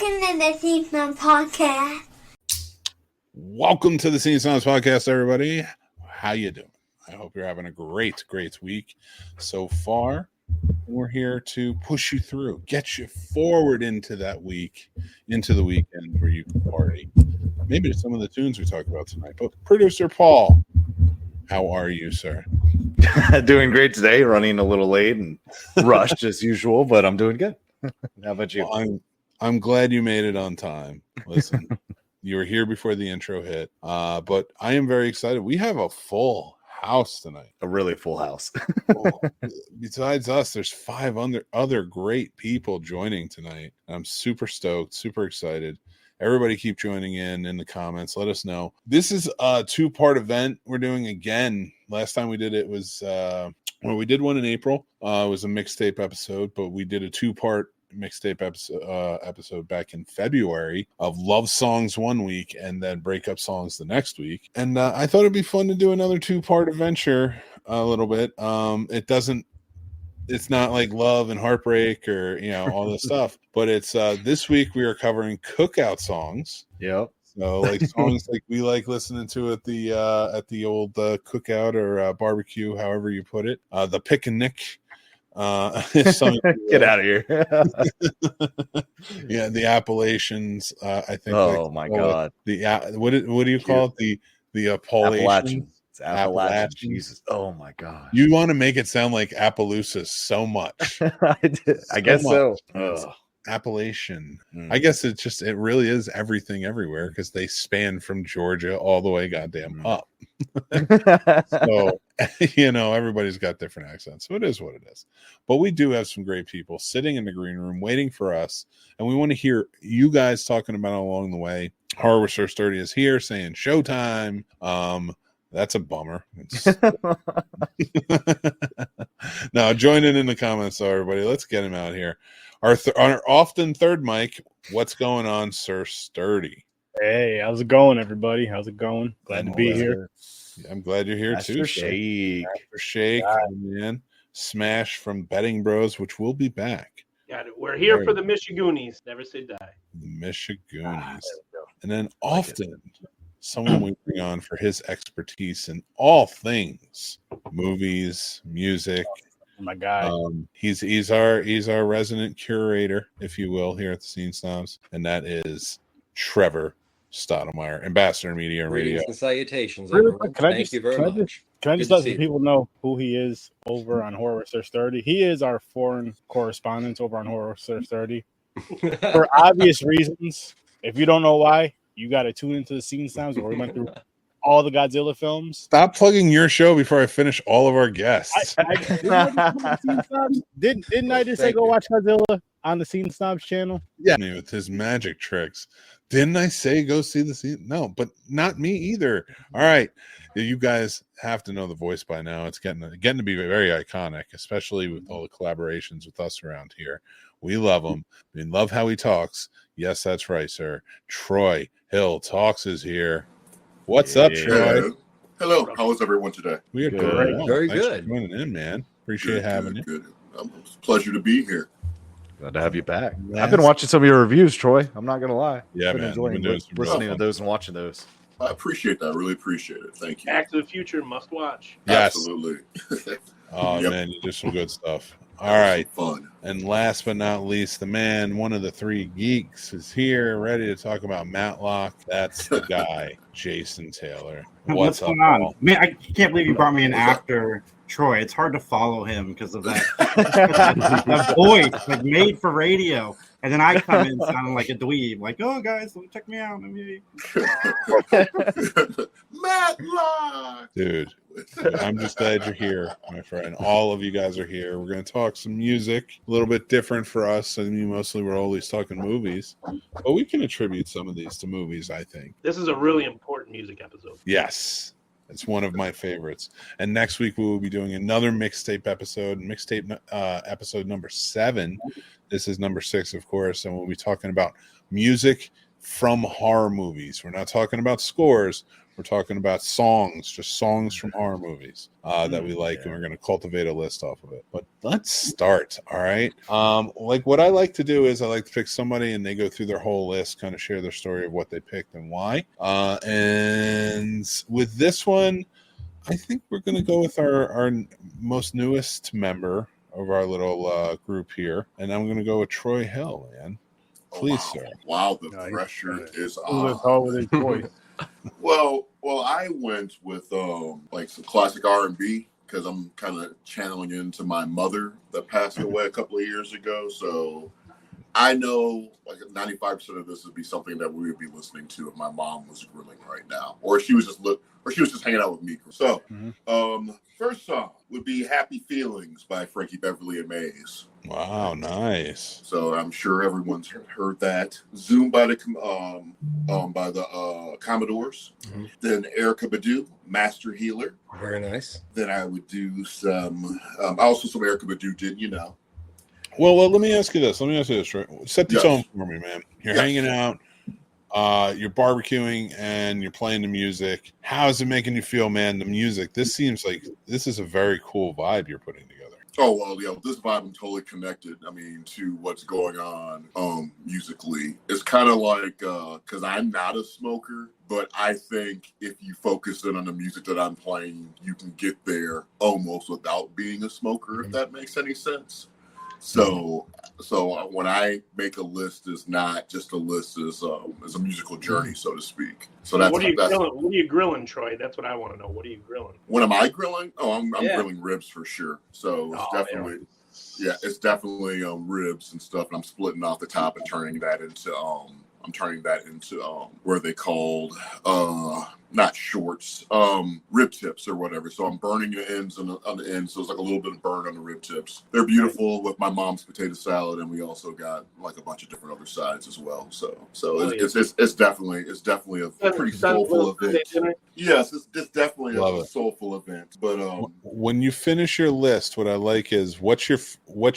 Welcome to the Scene Snobs podcast. Welcome to the Scene Snobs podcast, everybody. How you doing? I hope you're having a great week so far. We're here to push you through, get you forward into that week, into the weekend where you can party. Maybe some of the tunes we talk about tonight. But producer Paul, how are you, sir? Doing great today. Running a little late and rushed as usual, but I'm doing good. How about you? Well, I'm glad you made it on time. Listen, you were here before the intro hit, but I am very excited. We have a full house tonight. A really full house. Besides us, there's 5 other great people joining tonight. I'm super stoked, super excited. Everybody keep joining in the comments. Let us know. This is a 2-part event we're doing again. Last time we did it was we did one in April. It was a mixtape episode, but we did a 2-part mixtape episode back in February of love songs one week and then breakup songs the next week. And I thought it'd be fun to do another 2-part adventure a little bit. It's not like love and heartbreak or all this stuff, but it's this week we are covering cookout songs. Yep. So like songs like we like listening to at the old cookout or barbecue, however you put it. The picnic. Get out of here. Yeah, the Appalachians. I think. Oh my God. What do you call it? The Appalachians. It's Appalachian. Jesus. Oh my God. You want to make it sound like Appaloosa so much. I guess so. Appalachian. I guess it really is everything everywhere because they span from Georgia all the way goddamn up. So everybody's got different accents, so it is what it is. But we do have some great people sitting in the green room waiting for us, and we want to hear you guys talking about it along the way. Horror Source 30 is here saying showtime. That's a bummer. Now join in the comments, everybody. Let's get him out here. Our often third mic. What's going on, Sir Sturdy? Hey, how's it going, everybody? How's it going? Glad to be here. I'm glad you're here too. Shake, man. Smash from Betting Bros, which will be back. Got it. We're here for the Michigoonies. Never say die. The Michigoonies. And then often someone we bring on for his expertise in all things movies, music. Oh my God. He's our resident curator, if you will, here at the Scene Snobs, and that is Trevor Stottlemyre, Ambassador Media and Radio. And salutations, Really everyone. quick, Thank you very much. Can I just let some people know who he is over on Horror Source 30? He is our foreign correspondent over on Horror Source 30. For obvious reasons. If you don't know why, you got to tune into the Scene Snobs where we went through all the Godzilla films. Stop plugging your show before I finish all of our guests. Didn't I just say go watch Godzilla on the Scene Snobs channel? Yeah, with his magic tricks. Didn't I say go see the scene? No, but not me either. All right, you guys have to know the voice by now. It's getting to be very iconic, especially with all the collaborations with us around here. We love him. We love how he talks. Yes, that's right, sir. Troy Hill Talks is here. What's up, Troy? Hello. How is everyone today? We are Good. good. Very Thanks good. for joining in, man. Appreciate having you. Good. It's a pleasure to be here. Glad to have you back. I've been watching some of your reviews, Troy. I'm not gonna lie. Yeah, been man. enjoying listening to those and watching those. I appreciate that. I really appreciate it. Thank you. Back to the Future, must watch. Yes. Absolutely. Oh, Yep. man, you do some good stuff. All right. Fun. And last but not least, the man, one of the 3 geeks, is here, ready to talk about Matlock. That's the guy, Jason Taylor. What's up, going on? Paul? Man, I can't believe you brought me in after Troy. It's hard to follow him because of that voice, like made for radio. And then I come in sounding like a dweeb, like, "Oh, guys, check me out." Matlock! Dude, I'm just glad you're here, my friend. All of you guys are here. We're going to talk some music, a little bit different for us. I mean, mostly we're always talking movies, but we can attribute some of these to movies, I think. This is a really important music episode. Yes, it's one of my favorites. And next week we will be doing another mixtape episode, episode number 7. This is number 6, of course, and we'll be talking about music from horror movies. We're not talking about scores. We're talking about songs, just songs from horror movies that we like, and we're going to cultivate a list off of it. But let's start, all right? Like what I like to do is I like to pick somebody, and they go through their whole list, kind of share their story of what they picked and why. And with this one, I think we're going to go with our most newest member of our little group here, and I'm going to go with Troy Hill, man. Please, wow. sir. Wow, the Nice. pressure is Who was on. all with his voice? Well, I went with like some classic R&B because I'm kind of channeling into my mother that passed away a couple of years ago. So I know like 95% of this would be something that we would be listening to if my mom was grilling right now, or she was just hanging out with me. So, first song would be "Happy Feelings" by Frankie Beverly and Maze. Wow, nice. So I'm sure everyone's heard that. "Zoom" by the Commodores. Then Erykah Badu, "Master Healer." Very nice. Then I would do some also some Erykah Badu, Didn't You Know? Well, let me ask you this. Troy. Set the tone for me, man. You're hanging out, you're barbecuing, and you're playing the music. How is it making you feel, man? The music. This seems like this is a very cool vibe you're putting together. Oh, well, yeah, this vibe I'm totally connected. I mean, to what's going on musically. It's kind of like, because I'm not a smoker, but I think if you focus in on the music that I'm playing, you can get there almost without being a smoker, if that makes any sense. So when I make a list, it's not just a list; it's a musical journey, so to speak. So that's what are you grilling, Troy? That's what I want to know. What are you grilling? When am I grilling? Oh, I'm grilling ribs for sure. So it's definitely ribs and stuff. And I'm splitting off the top and turning that into what are they called? Not shorts, rib tips or whatever. So I'm burning the ends on the ends, so it's like a little bit of burn on the rib tips. They're beautiful with my mom's potato salad, and we also got like a bunch of different other sides as well. So it's definitely a pretty soulful event. Yes, it's definitely a soulful event. But when you finish your list, what I like is what's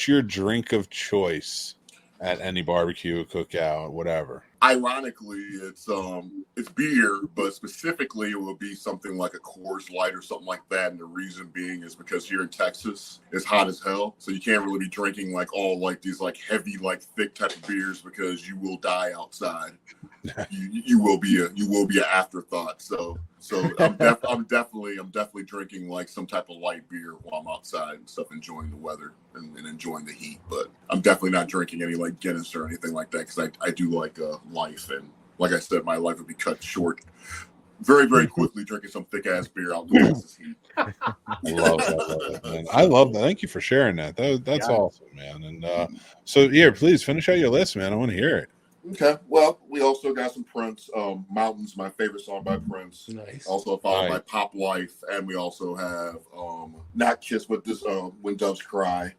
your drink of choice at any barbecue, cookout, whatever. Ironically, it's beer, but specifically it will be something like a Coors Light or something like that. And the reason being is because here in Texas, it's hot as hell, so you can't really be drinking like all like these like heavy, like thick type of beers because you will die outside. you will be an afterthought. So I'm definitely drinking like some type of light beer while I'm outside and stuff, enjoying the weather and enjoying the heat. But I'm definitely not drinking any like Guinness or anything like that because I do like life, and like I said, my life would be cut short very, very quickly drinking some thick ass beer out in the Texas heat. Love that, man. I love that. Thank you for sharing that. That's awesome, man. And so here, please finish out your list, man. I want to hear it. Okay. Well, we also got some Prince. "Mountains," my favorite song by Prince. Nice. Also followed by "Pop Life," and we also have not "Kiss," but this "When Doves Cry."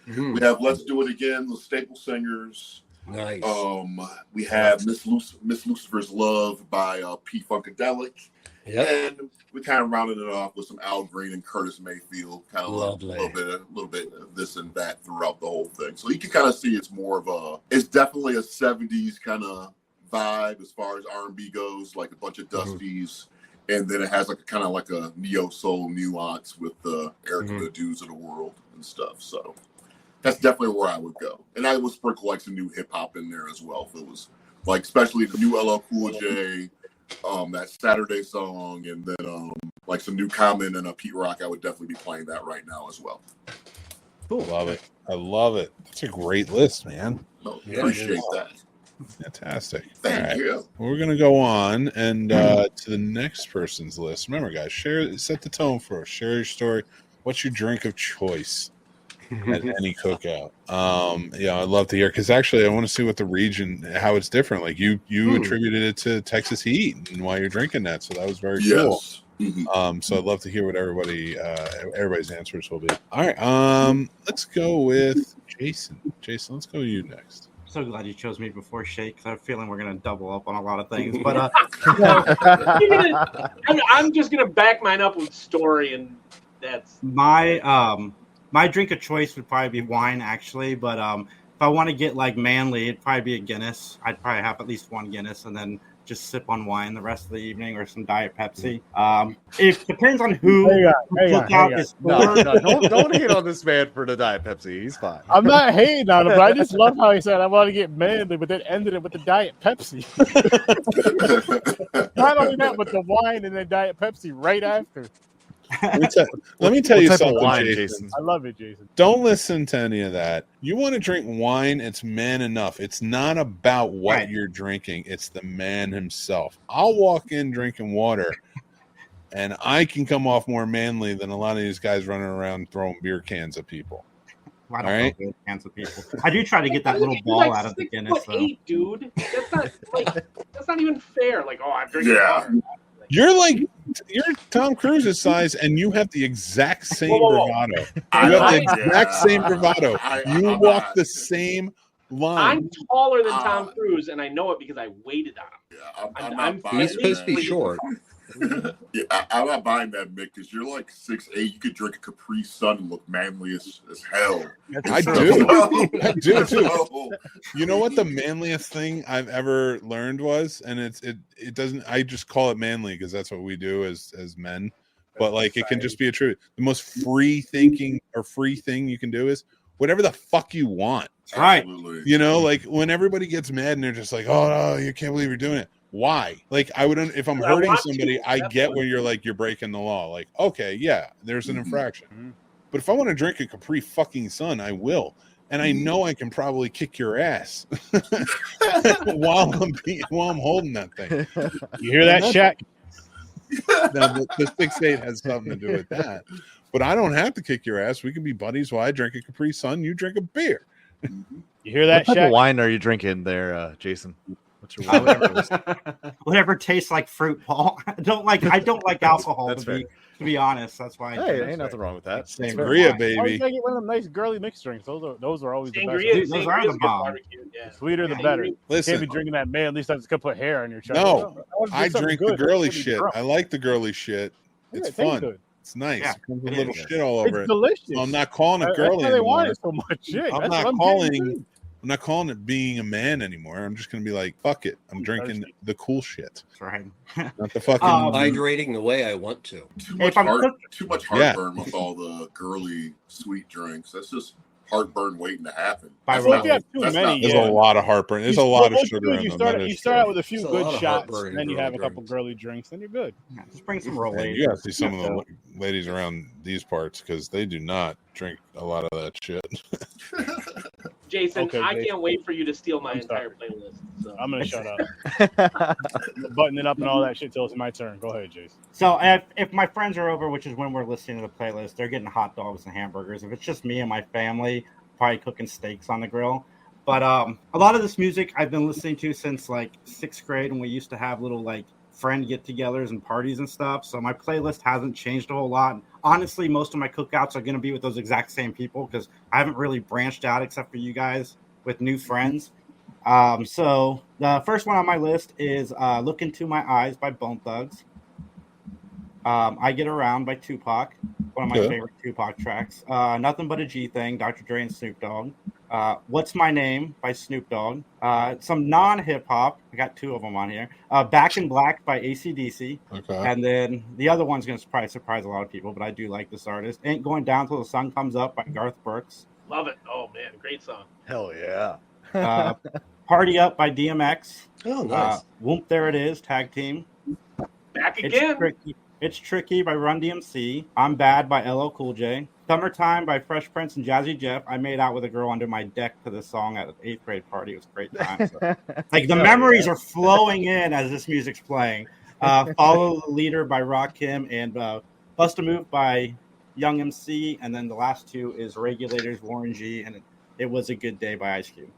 We have "Let's Do It Again," the Staple Singers. Nice. We have Miss Lucifer's Love by P Funkadelic. Yep. And we kind of rounded it off with some Al Green and Curtis Mayfield, kind of Lovely. a little bit of this and that throughout the whole thing. So you can kind of see it's definitely a 70s kind of vibe as far as R&B goes, like a bunch of Dusties. And then it has like kind of like a neo soul nuance with the Erykah Badu's of the world and stuff. So that's definitely where I would go. And I would sprinkle like some new hip hop in there as well. If it was like, especially the new LL Cool J, that Saturday song, and then like some new Common and a Pete Rock, I would definitely be playing that right now as well. Cool. Love it. I love it. That's a great list, man. So, appreciate that. Fantastic. Thank you. We're gonna go on and to the next person's list. Remember, guys, set the tone for us. Share your story. What's your drink of choice at any cookout? I'd love to hear, because actually I want to see what the region, how it's different. Like you attributed it to Texas heat and why you're drinking that, so that was very cool. So I'd love to hear what everybody's answers will be. All right, let's go with Jason. Let's go with you next. So glad you chose me before Shake, because I have a feeling we're going to double up on a lot of things. But I'm just going to back mine up with story, and that's my drink of choice would probably be wine, actually. But if I want to get like manly, it'd probably be a Guinness. I'd probably have at least one Guinness and then just sip on wine the rest of the evening or some Diet Pepsi. It depends on who Cookout is for. No, don't hate on this man for the Diet Pepsi. He's fine. I'm not hating on him, but I just love how he said I want to get manly, but then ended it with the Diet Pepsi. Not only that, but the wine and then Diet Pepsi right after. Let me tell you type of something, wine, Jason. I love it, Jason. Don't listen to any of that. You want to drink wine, it's man enough. It's not about what Right. you're drinking. It's the man himself. I'll walk in drinking water, and I can come off more manly than a lot of these guys running around throwing beer cans at people. I don't All right. know hands of people. I do try to get that little ball out of the Guinness, though. 6'8", dude. That's not even fair. Like, oh, I'm drinking Yeah. water. You're Tom Cruise's size, and you have the exact same Whoa. bravado. You I have the know, exact yeah. same bravado. You I'm walk not- the same line. I'm taller than Tom Cruise, and I know it because I waited on him. Yeah, I'm I'm not buying He's supposed to be that. short. Yeah, I'm not buying that, Mick, because you're like 6'8". You could drink a Capri Sun and look manly as hell. I So- do. I do, too. So- You know what the manliest thing I've ever learned was, and it doesn't. I just call it manly because that's what we do as men. But like, it can just be a truth. The most free thinking or free thing you can do is whatever the fuck you want. Right. Absolutely. You know, like when everybody gets mad and they're just like, "Oh no, you can't believe you're doing it." Why? Like, I would, if I'm I hurting want to, somebody, I get definitely. where you're like, you're breaking the law. Like, okay, yeah, there's an Mhm. infraction. Mhm. But if I want to drink a Capri fucking Sun, I will. And I know I can probably kick your ass while I'm holding that thing. You hear that, Shaq? Now, the 6'8" has something to do with that. But I don't have to kick your ass. We can be buddies while I drink a Capri Sun, you drink a beer. You hear that, What type of Shaq? wine are you drinking there, Jason? What's your wine? Whatever tastes like fruit, Paul. I don't like alcohol That's to be honest. That's why. Hey, ain't nothing wrong with that. Sangria, Why baby. you gotta get one of them nice girly mixed drinks? Those are always the best. Sangria, Dude, those are the good bomb. barbecue. Yeah. Sweeter the better. You Listen, can't be drinking that man. At least I just could put hair on your chest. No, wanna I something drink the good. girly I wanna be shit. drunk. I like the girly shit. Yeah, It's it tastes fun. good. It's nice. Yeah, It comes with it little is. shit all over It's it. delicious. So I'm not calling it That's girly why they want anymore. it so much. Shit. I'm That's not what I'm calling. getting. I'm not calling it being a man anymore. I'm just gonna be like, fuck it. I'm drinking the cool shit, That's right. not the fucking. Hydrating the way I want to. Too much If I'm too much heartburn with all the girly sweet drinks. That's just heartburn waiting to happen. By That's right. not- If you have too that's many, not- There's yeah. a lot of heartburn. There's a lot of sugar in You them. start, That you is start out true. with a few There's a good lot of shots, heartburn and then you in have a girly couple drinks. girly drinks, then you're good. Yeah, just bring some roll And you gotta see some of the ladies around these parts because they do not drink a lot of that shit. Jason, Okay, I Jason. can't wait for you to steal my I'm entire playlist. So. I'm gonna shut up. Button it up and all that shit till it's my turn. Go ahead, Jason. So if my friends are over, which is when we're listening to the playlist, they're getting hot dogs and hamburgers. If it's just me and my family, probably cooking steaks on the grill. But a lot of this music I've been listening to since like 6th grade, when we used to have little like friend get-togethers and parties and stuff. So my playlist hasn't changed a whole lot. Honestly, most of my cookouts are going to be with those exact same people because I haven't really branched out except for you guys with new friends. So the first one on my list is "Look Into My Eyes" by Bone Thugs. "I Get Around" by Tupac, one of my favorite Tupac tracks. "Nothing But a G Thing," Dr. Dre and Snoop Dogg. "What's My Name" by Snoop Dogg. Some non-hip hop. I got 2 of them on here. "Back in Black" by AC/DC. Okay. And then the other one's going to probably surprise a lot of people, but I do like this artist. "Ain't Going Down Till the Sun Comes Up" by Garth Brooks. Love it. Oh man, great song. Hell yeah. "Party Up" by DMX. Oh, nice. "Whoop There It Is" tag team. Back again. It's Tricky by Run DMC. "I'm Bad" by LL Cool J. "Summertime" by Fresh Prince and Jazzy Jeff. I made out with a girl under my deck to this song at an 8th grade party. It was a great time. So, like the memories are flowing in as this music's playing. "Follow the Leader" by Rakim and "Bust a Move" by Young MC. And then the last 2 is "Regulators" Warren G and "It Was a Good Day" by Ice Cube.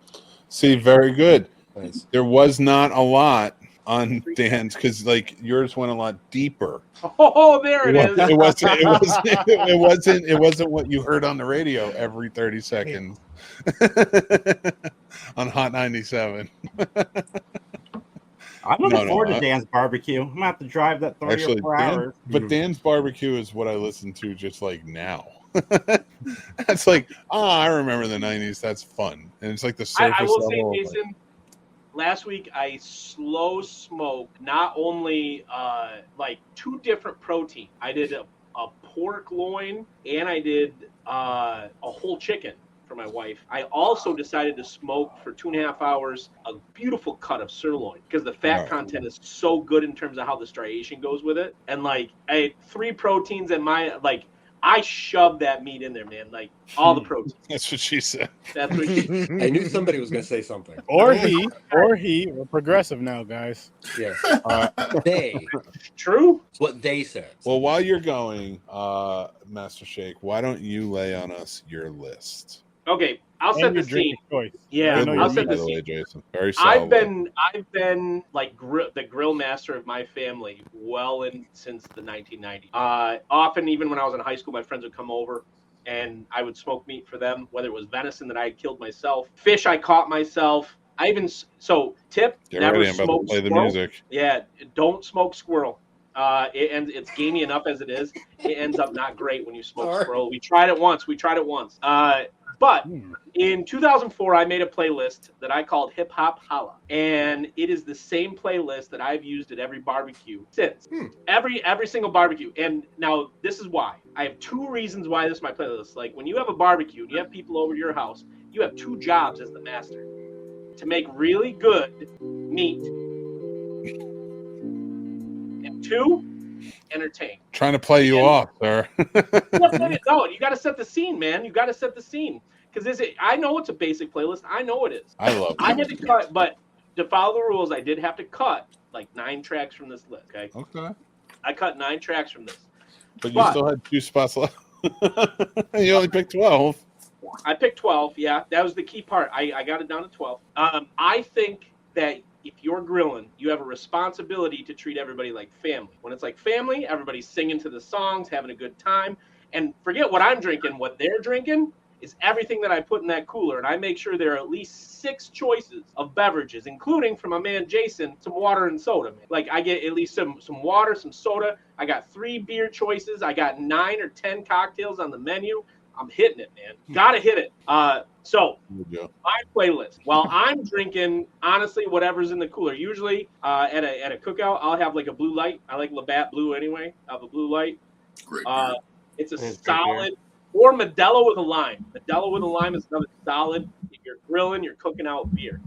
See, very good. Nice. There was not a lot on Dan's because like yours went a lot deeper. Oh, there it is. It wasn't what you heard on the radio every 30 seconds on Hot 97. I'm looking No, forward to I- Dan's barbecue. I'm going to have to drive that 3 Actually, or 4 hours. But Dan's barbecue is what I listen to just like now. That's like, I remember the 90s. That's fun. And it's like the surface I will say, level. Jason, last week I slow smoked not only like 2 different protein. I did a pork loin and I did a whole chicken for my wife. I also decided to smoke for 2.5 hours a beautiful cut of sirloin because the fat content is so good in terms of how the striation goes with it. And like I ate 3 proteins and I shoved that meat in there, man. Like all the protein. That's what she said. That's what she I knew somebody was going to say something. Or he. We're progressive now, guys. Yeah. They. True. It's what they said. Well, while you're going, Master Shake, why don't you lay on us your list? Okay, I'll set the scene. Choice. Yeah, Good I'll list, set by the the way, scene. Jason. Very solid. I've been like the grill master of my family since the 1990s. Often, even when I was in high school, my friends would come over and I would smoke meat for them, whether it was venison that I had killed myself, fish I caught myself. Tip, Get never ready, I'm about smoke to play the squirrel. music. Yeah, don't smoke squirrel. It's gamey enough as it is. It ends up not great when you smoke squirrel. We tried it once. But in 2004, I made a playlist that I called Hip Hop Holla, and it is the same playlist that I've used at every barbecue since. Every single barbecue. And now this is why. I have 2 reasons why this is my playlist. Like when you have a barbecue and you have people over to your house, you have 2 jobs as the master: to make really good meat, and 2, entertain. Trying to play you off, sir. No, you got to set the scene, man. You got to set the scene. Because I know it's a basic playlist. I know it is. I love it. I had to cut, but to follow the rules, I did have to cut like 9 tracks from this list. Okay. I cut 9 tracks from this. But you still had 2 spots left. You only picked 12. I picked 12. Yeah, that was the key part. I got it down to 12. I think that if you're grilling, you have a responsibility to treat everybody like family. When it's like family, everybody's singing to the songs, having a good time. And forget what I'm drinking. What they're drinking is everything that I put in that cooler. And I make sure there are at least 6 choices of beverages, including, from my man Jason, some water and soda. Man. Like I get at least some water, some soda. I got 3 beer choices. I got 9 or 10 cocktails on the menu. I'm hitting it, man. Gotta hit it. So my playlist. While I'm drinking, honestly, whatever's in the cooler. Usually at a cookout, I'll have like a blue light. I like Labatt Blue anyway. I have a blue light. Great. It's a solid, or Modelo with a lime. Modelo with a lime is another solid. If you're grilling, you're cooking out beer.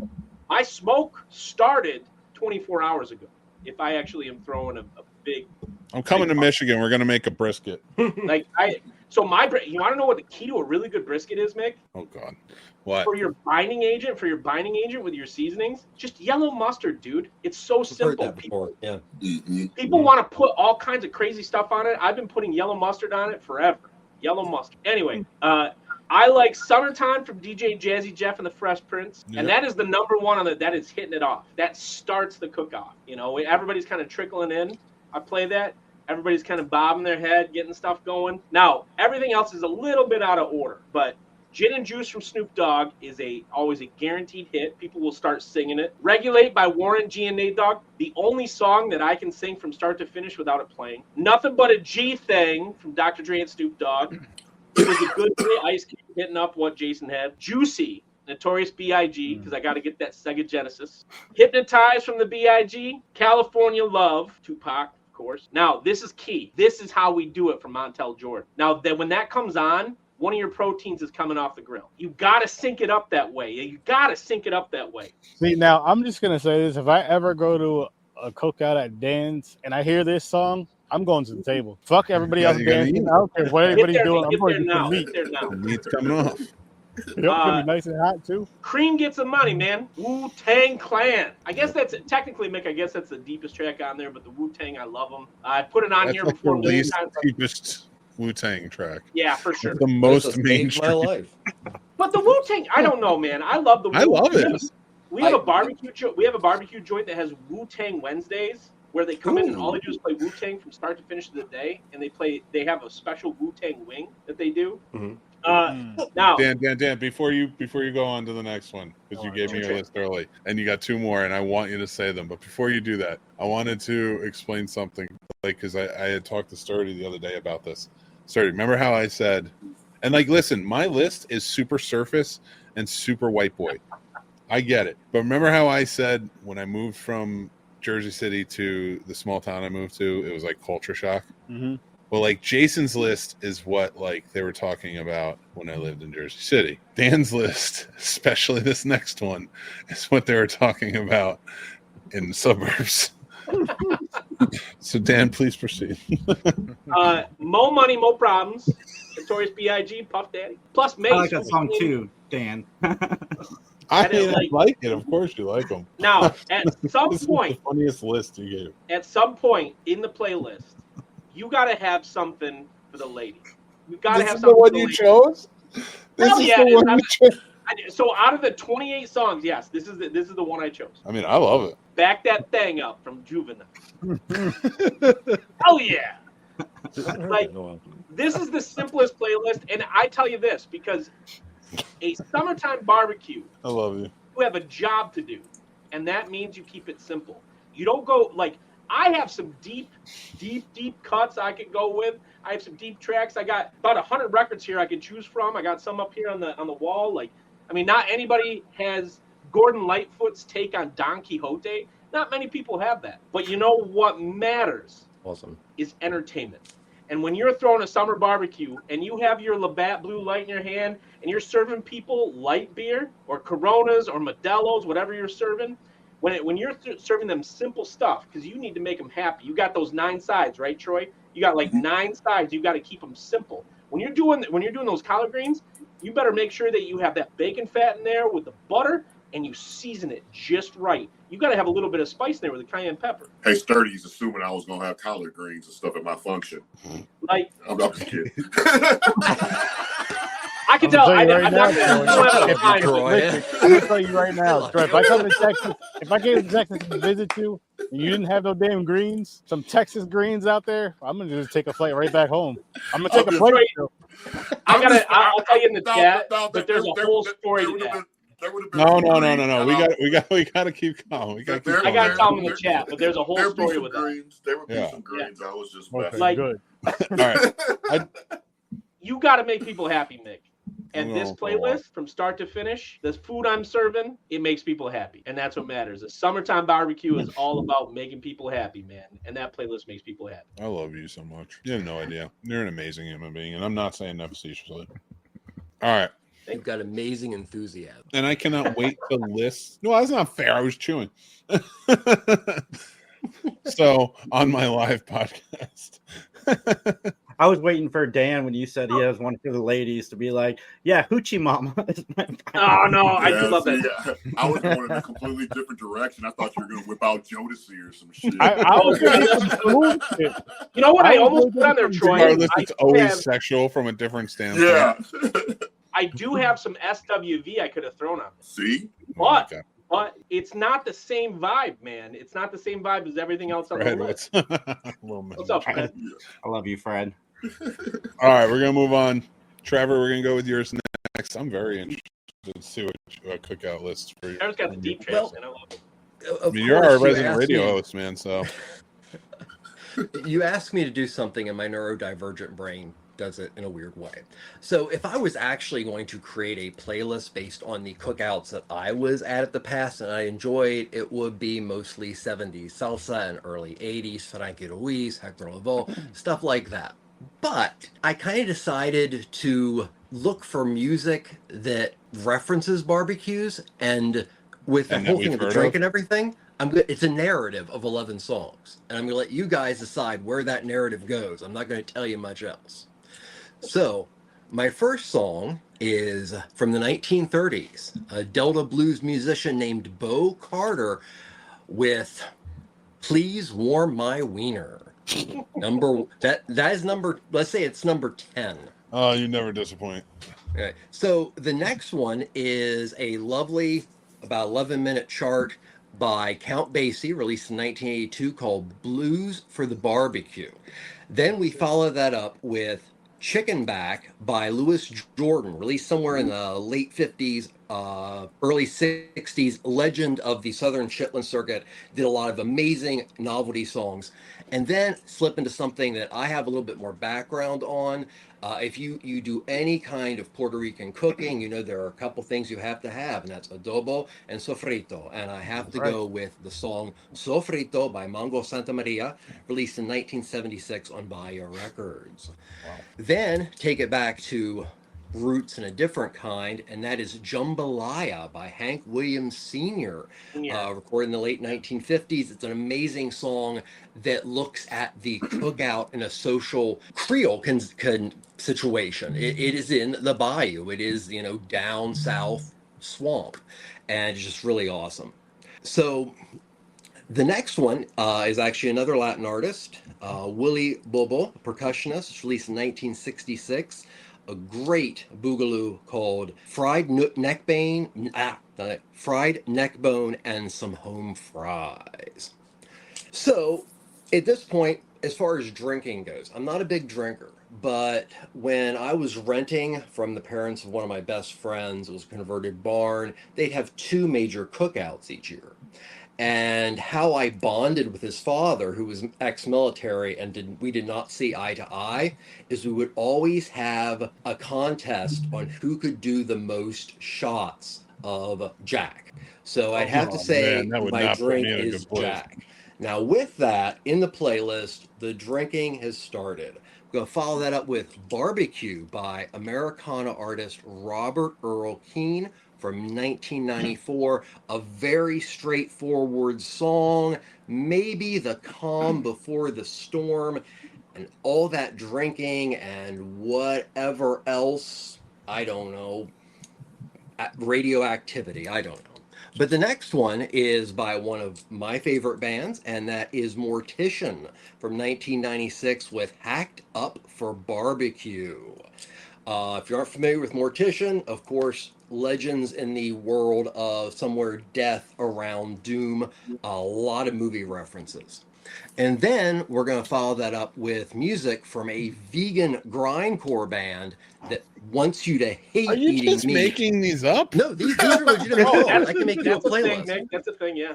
My smoke started 24 hours ago. If I actually am throwing a big. I'm coming to Michigan. We're gonna make a brisket. You want to know what the key to a really good brisket is, Mick? Oh God, what? For your binding agent with your seasonings, just yellow mustard, dude. It's so simple. People want to put all kinds of crazy stuff on it. I've been putting yellow mustard on it forever. Yellow mustard. Anyway, I like Summertime from DJ Jazzy Jeff and the Fresh Prince, and that is the number one on that is hitting it off. That starts the cook-off. You know, everybody's kind of trickling in. I play that. Everybody's kind of bobbing their head, getting stuff going. Now, everything else is a little bit out of order, but Gin and Juice from Snoop Dogg is always a guaranteed hit. People will start singing it. Regulate by Warren G and Nate Dogg, the only song that I can sing from start to finish without it playing. Nothing But a G Thing from Dr. Dre and Snoop Dogg. It was a good Ice Cube hitting up what Jason had. Juicy, Notorious B.I.G., because I got to get that Sega Genesis. Hypnotized from the B.I.G. California Love, Tupac. Course. Now, this is key. This is how we do it from Montel Jordan. Now, when that comes on, one of your proteins is coming off the grill. You got to sync it up that way. See, now, I'm just going to say this. If I ever go to a cookout at Dan's and I hear this song, I'm going to the table. Fuck everybody else dancing. I don't care what anybody's doing. I'm going to get the meat. Meat's coming off. It's gonna be nice and hot too. Cream gets some money, man. Wu-Tang Clan. I guess that's technically, Mick. I guess that's the deepest track on there. But the Wu-Tang, I love them. I put it on here like before. The least deepest Wu-Tang track. Yeah, for sure. The most mainstream. My life. But the Wu-Tang, I don't know, man. I love the Wu-Tang. I love it. We have a barbecue. We have a barbecue joint that has Wu-Tang Wednesdays, where they come in and all they do is play Wu-Tang from start to finish of the day, and they have a special Wu-Tang wing that they do. Mm-hmm. Now, Dan, before you go on to the next one, because you gave me your list early, and you got 2 more, and I want you to say them. But before you do that, I wanted to explain something, because I had talked to Sturdy the other day about this. Sturdy, remember how I said And like, listen, my list is super surface and super white boy. I get it. But remember how I said when I moved from Jersey City to the small town I moved to, it was like culture shock? Mm-hmm. Well, like Jason's list is what like they were talking about when I lived in Jersey City. Dan's list, especially this next one, is what they were talking about in the suburbs. So Dan, please proceed. Mo Money, Mo Problems, Notorious B.I.G., Puff Daddy, plus Mace. I like that song too, Dan. I like it. Of course you like them. Now, at some This is point, the funniest list you gave. at some point in the playlist, you got to have something for the lady. You got to This have is something the one for the you lady. chose? This Hell is yeah, the one you chose? So out of the 28 songs, yes, this is the one I chose. I mean, I love it. Back That Thing Up from Juvenile. Hell yeah. Like, this is the simplest playlist, and I tell you this, because a summertime barbecue, I love you. you have a job to do, and that means you keep it simple. You don't go, like, I have some deep cuts I could go with. I have some deep tracks. I got about 100 records here I can choose from. I got some up here on the wall. Like, I mean, not anybody has Gordon Lightfoot's take on Don Quixote. Not many people have that. But you know what matters? Awesome. Is entertainment. And when you're throwing a summer barbecue and you have your Labatt Blue Light in your hand and you're serving people light beer or Coronas or Modelo's, whatever you're serving, when you're serving them simple stuff, because you need to make them happy. You got those 9 sides, right, Troy? You got like 9 sides. You got to keep them simple. When you're doing those collard greens, you better make sure that you have that bacon fat in there with the butter and you season it just right. You got to have a little bit of spice in there with the cayenne pepper. Hey, Sturdy's assuming I was gonna have collard greens and stuff at my function. Like, I'm just kidding. I can tell. I'm right not now, going I'm gonna tell you right now, Troy, if I come to Texas, if I came to Texas to visit you and you didn't have no damn greens, some Texas greens out there, I'm gonna just take a flight right back home. I'm gonna take a flight. I'll tell you in the chat, but there's a whole story to that. No. We got to keep calm. We got to keep I got to tell them in the chat, but there's a whole story with that. Greens. There would be some greens. I was just Okay, like, good. All right. You got to make people happy, Mick. And No, this playlist, from start to finish, the food I'm serving, it makes people happy. And that's what matters. A summertime barbecue is all about making people happy, man. And that playlist makes people happy. I love you so much. You have no idea. You're an amazing human being, and I'm not saying that facetiously. All right. You've got amazing enthusiasm. And I cannot wait to list. No, that's not fair. I was chewing. So, on my live podcast. I was waiting for Dan when you said he has one for the ladies to be like, yeah, Hoochie Mama is my Oh, no, I do love that. Yeah. I was going in a completely different direction. I thought you were going to whip out Jodeci or some shit. I was gonna get some smooth shit. You know what? I I was almost put on there, Troy. Regardless, it's always have, sexual from a different standpoint. Yeah. I do have some SWV I could have thrown on this. See? But, Okay. but it's not the same vibe, man. It's not the same vibe as everything else on Fred, the list. what's What's up, Fred? I love you, Fred. All right, we're gonna move on. Trevor, we're gonna go with yours next. I'm very interested to see what Cookout lists for you. Trevor's got the deep tracks, man. I love it. Of You're our course, you resident asked radio me- host, man. So You asked me to do something, and my neurodivergent brain does it in a weird way. So if I was actually going to create a playlist based on the cookouts that I was at the past and I enjoyed, it would be mostly 70s salsa and early 80s, Frankie Ruiz, Hector Lavoe, stuff like that. But I kind of decided to look for music that references barbecues, and with the And that whole we've thing of the heard drink of? and everything, it's a narrative of 11 songs, and I'm going to let you guys decide where that narrative goes. I'm not going to tell you much else. So, my first song is from the 1930s, a Delta blues musician named Bo Carter with "Please Warm My Wiener." That is number. Let's say it's number 10. oh, you never disappoint. Okay. So the next one is a lovely, about 11-minute chart by Count Basie, released in 1982, called "Blues for the Barbecue." Then we follow that up with "Chicken Back" by Louis Jordan, released somewhere in the late 50s, early 60s, legend of the Southern Shetland Circuit, did a lot of amazing novelty songs. And then slip into something that I have a little bit more background on, If you do any kind of Puerto Rican cooking, you know there are a couple things you have to have, and that's adobo and sofrito. And I have to go with the song Sofrito by Mongo Santa Maria, released in 1976 on Bahia Records. Wow. Then take it back to roots in a different kind, and that is Jambalaya by Hank Williams Sr., recorded in the late 1950s. It's an amazing song that looks at the cookout in a social Creole situation. It is in the bayou. It is, down south swamp, and it's just really awesome. So the next one is actually another Latin artist, Willie Bobo, a percussionist. It's released in 1966. A great boogaloo called Fried Neck Bone and Some Home Fries. So at this point, as far as drinking goes, I'm not a big drinker, but when I was renting from the parents of one of my best friends, it was a converted barn, they'd have 2 major cookouts each year. And how I bonded with his father, who was ex-military, and we did not see eye to eye, is we would always have a contest on who could do the most shots of Jack. So I'd have to say my drink is Jack. Now with that, in the playlist, the drinking has started. I'm going to follow that up with Barbecue by Americana artist Robert Earl Keen, from 1994, a very straightforward song, maybe the calm before the storm, and all that drinking and whatever else, I don't know, radioactivity, I don't know. But the next one is by one of my favorite bands, and that is Mortician from 1996 with Hacked Up for Barbecue. If you aren't familiar with Mortician, of course, legends in the world of Somewhere Death Around Doom, a lot of movie references. And then we're going to follow that up with music from a vegan grindcore band that wants you to hate eating meat. Are you just making these up? No, these are legitimate songs. I can make you a playlist. Nick. That's a thing, yeah.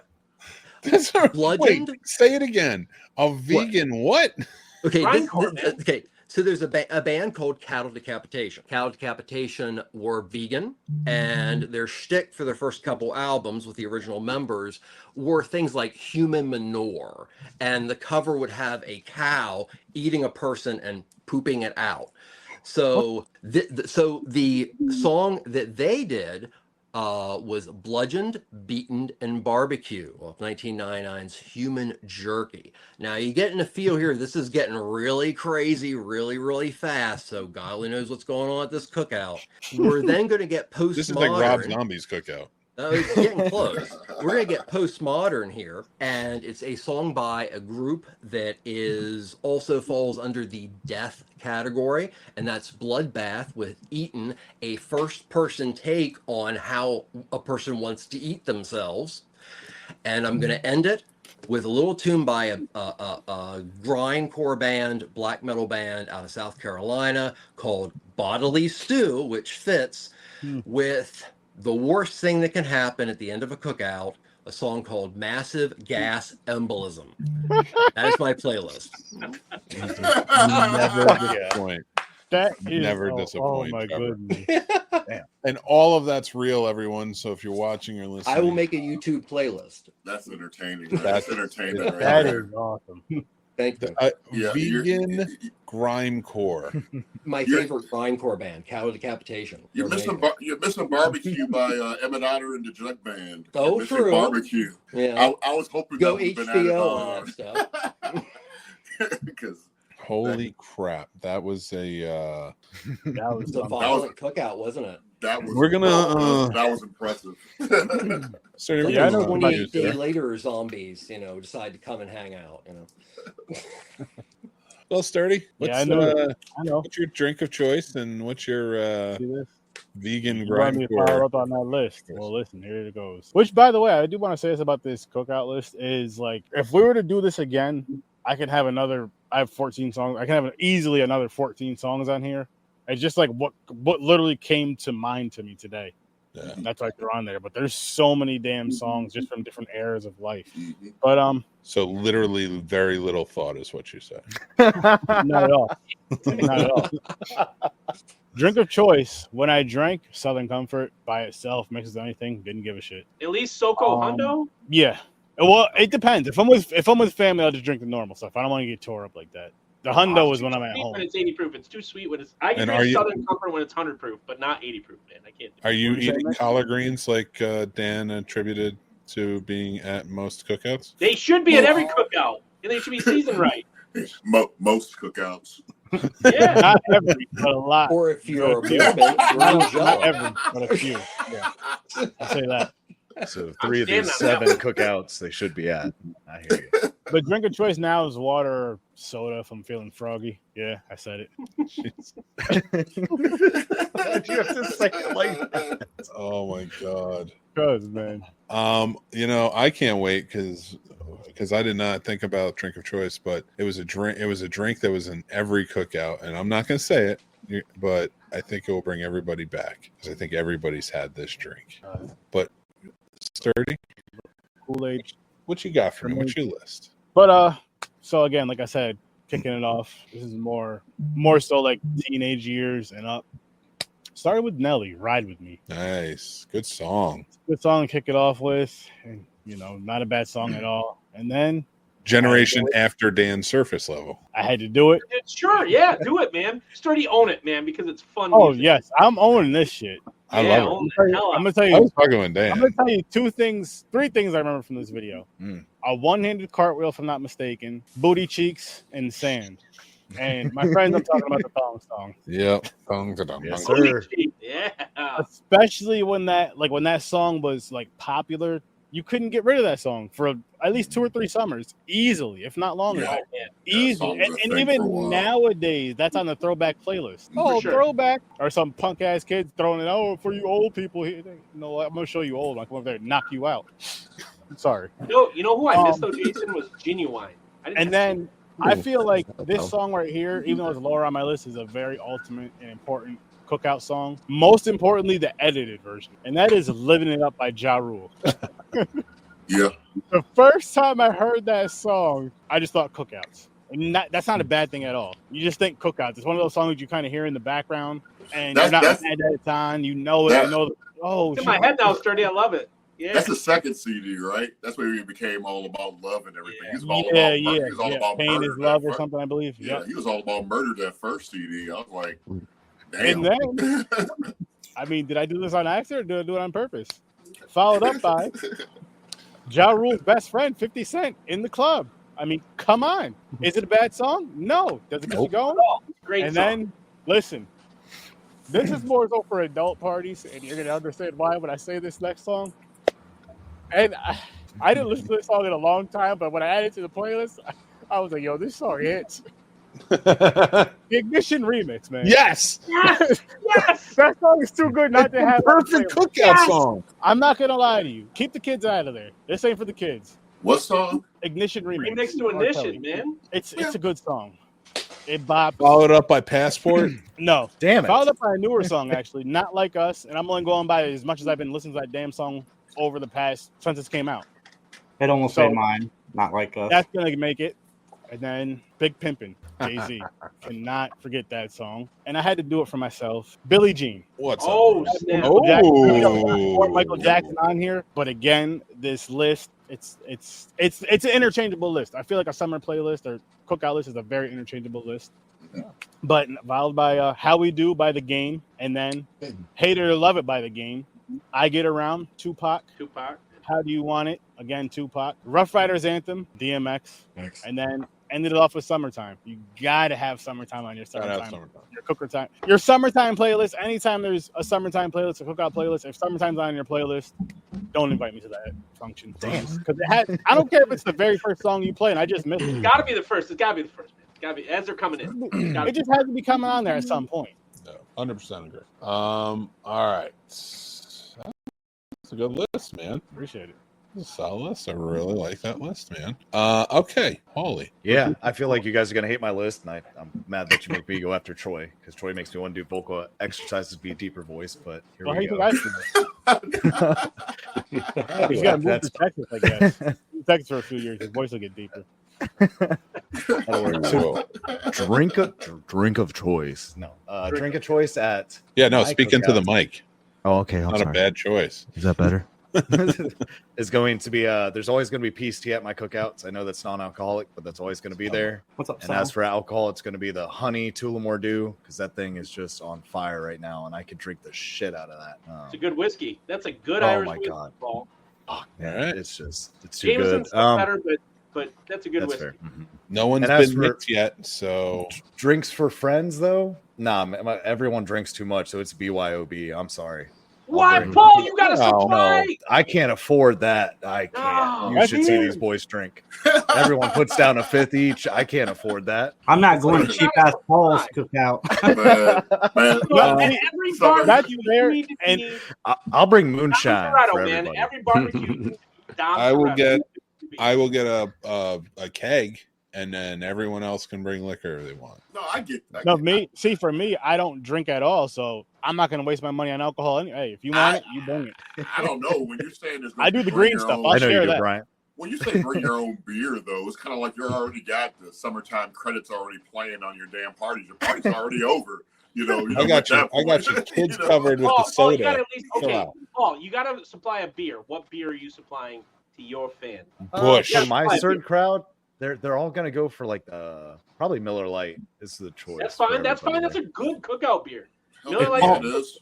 That's Bludgeoned? Wait, say it again. A vegan what? Okay, Grindcore, okay. So there's a band called Cattle Decapitation. Cattle Decapitation were vegan, and their shtick for their first couple albums with the original members were things like human manure, and the cover would have a cow eating a person and pooping it out. So the song that they did was Bludgeoned, Beaten, and Barbecue of 1999's Human Jerky. Now, you get in a feel here, this is getting really crazy, really, really fast, so God only knows what's going on at this cookout. We're then going to get postmodern. This is like Rob Zombie's cookout. It's getting close. We're going to get postmodern here, and it's a song by a group that also falls under the death category, and that's Bloodbath with Eaten, a first-person take on how a person wants to eat themselves. And I'm going to end it with a little tune by a grindcore band, black metal band out of South Carolina called Bodily Stew, which fits with the worst thing that can happen at the end of a cookout, a song called Massive Gas Embolism. That is my playlist. Never disappoint. That is Never disappoint. Oh my Trevor. goodness. And all of that's real, everyone. So if you're watching or listening, I will make a YouTube playlist. That's entertaining. That's entertaining. Right That there. is awesome. Thank you. Yeah, vegan grindcore. My favorite grindcore band, Cattle Decapitation. You're missing Barbecue by Emmett Otter and the Jug Band. Oh, You're true. Barbecue. Yeah. I was hoping Go that would have HBO on that stuff. because Holy crap! That was a. That was It's a violent cookout, wasn't it? that was We're gonna. that was impressive. So Yeah, I know everyone's what 28 confused day there. later zombies, decide to come and hang out, Well, Sturdy. What's, Yeah, I know. What's your drink of choice, and what's your See this? vegan You want me to follow grindcore? up on that list? Well, listen, here it goes. Which, by the way, I do want to say this about this cookout list is like, if we were to do this again, I could have another. I have 14 songs. I can have easily another 14 songs on here. It's just like what literally came to mind to me today. Yeah. That's why they're on there. But there's so many damn songs just from different eras of life. Mhm. But So literally very little thought is what you said. not at all. Not at all. Drink of choice. When I drank Southern Comfort by itself, mixed with anything, didn't give a shit. At least Soko Hundo. Yeah. Well, it depends. If I'm with family, I'll just drink the normal stuff. I don't want to get tore up like that. The Hundo is when I'm at home. When it's 80 proof, it's too sweet. When it's I can And drink are you- Southern Comfort when it's 100 proof, but not 80 proof, man. I can't. Are you What did you say, eating Mick? collard greens like Dan attributed to being at most cookouts? They should be at every cookout, and they should be seasoned right. Most cookouts. Yeah. Not every, but a lot. Or if you're a Yeah. Mormon, you're in Not Jello. every, but a few. Yeah, I'll say that. So 3 of standing these on that 7 cookouts they should be at. I hear you. But drink of choice now is water or soda if I'm feeling froggy. Yeah, I said it. Why'd you have to say it like that? Oh my god. Cause man, I can't wait because I did not think about drink of choice, but it was a drink. It was a drink that was in every cookout, and I'm not going to say it, but I think it will bring everybody back because I think everybody's had this drink. But sturdy, Kool-Aid. what you got for me? What's your list? But so again, like I said, kicking it off. This is more so like teenage years and up. Started with Nelly, Ride With Me. Nice, good song. Good song to kick it off with, and not a bad song at all. And then Generation after Dan's surface level. I had to do it. Sure, yeah, do it, man. Sturdy, own it, man, because it's fun. Oh music. yes, I'm owning this shit. I Yeah, love own it. the hell I'm out. gonna tell I you. was talking with I'm Dan. gonna tell you 3 things I remember from this video. Mm. A one-handed cartwheel, if I'm not mistaken, booty cheeks, and sand. And my friends, I'm talking about the thong song. Yep. Yes, Sir. sir. Yeah. Especially when that song was like popular, you couldn't get rid of that song for at least 2 or 3 summers easily, if not longer. Yeah. Easy. song was a And thing for a even while. nowadays, that's on the throwback playlist. For Oh, sure. throwback. Or some punk ass kids throwing it. Oh, for you old people here. No, I'm gonna show you old. I'll come over there and knock you out. I'm sorry. You know who I missed though, Jason, was Genuine. And then I feel like this song right here, even though it's lower on my list, is a very ultimate and important cookout song. Most importantly, the edited version, and that is "Living It Up" by Ja Rule. Yeah. The first time I heard that song, I just thought cookouts. And that's not a bad thing at all. You just think cookouts. It's one of those songs you kind of hear in the background, and you're not mad that it's on. You know it. You know. Oh, it's in my head now, Sturdy. I love it. Yeah. That's the second CD, right? That's where he became all about love and everything. He was all yeah, about murder. He was all about Pain murder. is love or that something, I believe. Yeah, he was all about murder that first CD. I was like, And damn. then, I mean, did I do this on accident or did I do it on purpose? Followed up by Ja Rule's best friend, 50 Cent, in the club. I mean, come on. Is it a bad song? No. Does it get you going? Great And song. then, listen, this is more so for adult parties, and you're going to understand why when I say this next song. And I didn't listen to this song in a long time, but when I added it to the playlist, I was like, yo, this song hits. The Ignition remix, man. Yes. Yes. Yes. That song is too good not to have. Perfect cookout song. I'm not going to lie to you. Keep the kids out of there. This ain't for the kids. What song? Ignition remix. Remix to Ignition, man. It's a good song. It bops. Followed up by Passport. No. Damn it. Followed up by a newer song, actually. Not Like Us. And I'm only going by as much as I've been listening to that damn song over the past, since it came out. It almost So- made mine. Not like us. That's going to make it. And then Big Pimpin', Jay-Z. Cannot forget that song. And I had to do it for myself. Billie Jean. What's Oh, up? snap. Or Michael Jackson on here. But again, this list, it's an interchangeable list. I feel like a summer playlist or cookout list is a very interchangeable list. But followed by How We Do by The Game, and then Hate It or Love It by The Game. I Get Around, Tupac. How Do You Want It? Again, Tupac. Rough Riders Anthem, DMX. And then ended it off with Summertime. You gotta have Summertime on your summertime. Your cooker time. Your summertime playlist. Anytime there's a summertime playlist, a cookout playlist, if Summertime's on your playlist, don't invite me to that function. Damn. Because I don't care if it's the very first song you play and I just missed it. It's got to be the first. It's got to be the first, man. It's got to be as they're coming in. It just has to be coming on there at some point. No, 100% agree. All right. That's a good list, man. Appreciate it. Solid list. I really like that list, man. Okay, Holly. Yeah, I feel like you guys are gonna hate my list, and I'm mad that you make me go after Troy because Troy makes me want to do vocal exercises, be a deeper voice. But here we go. He's got to move to Texas, I guess. Texas for a few years, his voice will get deeper. Drink of choice. No, drink of choice at. Yeah, no, speak into the mic. Oh, okay. I'm Not sorry. a bad choice. Is that better? Is going to be there's always going to be peace tea at my cookouts. I know that's non-alcoholic, but that's always going to be there. What's up, And Sal? as for alcohol, it's going to be the honey Tullamore Dew because that thing is just on fire right now, and I could drink the shit out of that. It's a good whiskey. That's a good Oh Irish my whiskey. God. Paul. Oh, man, Alright. it's too Jameson's good. better, but that's a good That's whiskey. fair. Mhm. No one's And as been for- mixed yet, so Drinks for friends though? Nah, everyone drinks too much, so it's BYOB. I'm sorry. Why, drink. Paul? You got to No, supply. No, I can't afford that. I can't. No. You should see these boys drink. Everyone puts down a fifth each. I can't afford that. I'm not going to cheap ass Paul's cookout. Man, Look, man, every so- That's barbecue fair, you need to and- be I'll bring moonshine Dom for Toretto, man. everybody. Every barbecue. Dom I will Toretto. get I will get a keg, and then everyone else can bring liquor if they want. no, I get that. No, for me, I don't drink at all, so I'm not going to waste my money on alcohol. Hey, if you want it, you bring it. I don't know when you're saying there's. I do the bring green your stuff. own- I'll I know you share do, that. Brian. When you say bring your own beer, though, it's kind of like you're already got the summertime credits already playing on your damn parties. Your party's already over. You know, I got you. at that I got point. your kids You know? covered with the Paul, you got soda. at least Chill okay. out. Paul, you got to supply a beer. What beer are you supplying to your fan? Bush. For my Yeah, certain crowd, they're all gonna go for like probably Miller Lite is the choice. That's for fine. That's fine. everybody. That's a good cookout beer. Hell Miller yeah, Lite it is.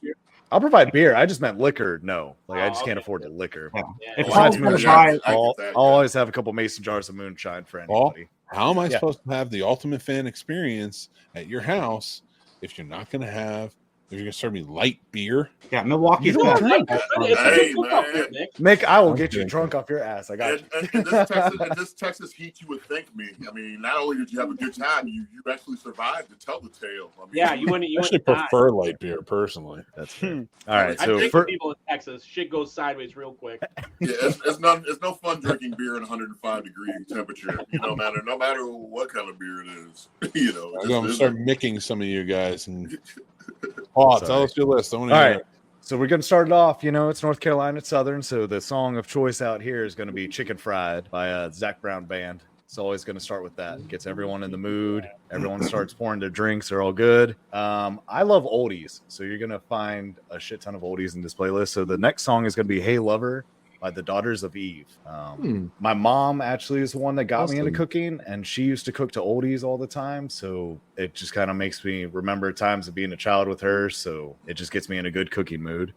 I'll provide beer. I just meant liquor. No, like I Oh, just can't okay. afford the liquor. Yeah. Yeah. If Oh, Paul's Besides going to moonshine, buy, I get I'll that, always have a couple mason jars of moonshine for Paul? anybody. How am I Yeah. supposed to have the ultimate fan experience at your house if you're not going to have? If you're going to serve me light beer? yeah, Milwaukee's You don't best. drink. It's a Hey, good cookout beer, man. Nick. Mick, I will I'm get you kidding. drunk off your ass. I got And, you. and this Texas heat, you would think me. I mean, not only did you have a good time, you actually survived to tell the tale. I mean, Yeah, you wouldn't. I You actually wouldn't die. prefer light beer personally. That's fair. All right, I so Drink for, with people in Texas, shit goes sideways real quick. Yeah, it's no fun drinking beer in 105 degree temperature. No matter what kind of beer it is. You know, I'm going to start micking some of you guys. And Paul, Sorry. tell us your list. I want all to right, so we're gonna start it off. You know, it's North Carolina, it's Southern, so the song of choice out here is gonna be "Chicken Fried" by Zach Brown Band. It's always going to start with that. It gets everyone in the mood. Everyone starts pouring their drinks. They're all good. I love oldies, so you're going to find a shit ton of oldies in this playlist. So the next song is going to be "Hey Lover" by the Daughters of Eve. My mom actually is the one that got me into cooking, and she used to cook to oldies all the time. So it just kind of makes me remember times of being a child with her. So it just gets me in a good cooking mood.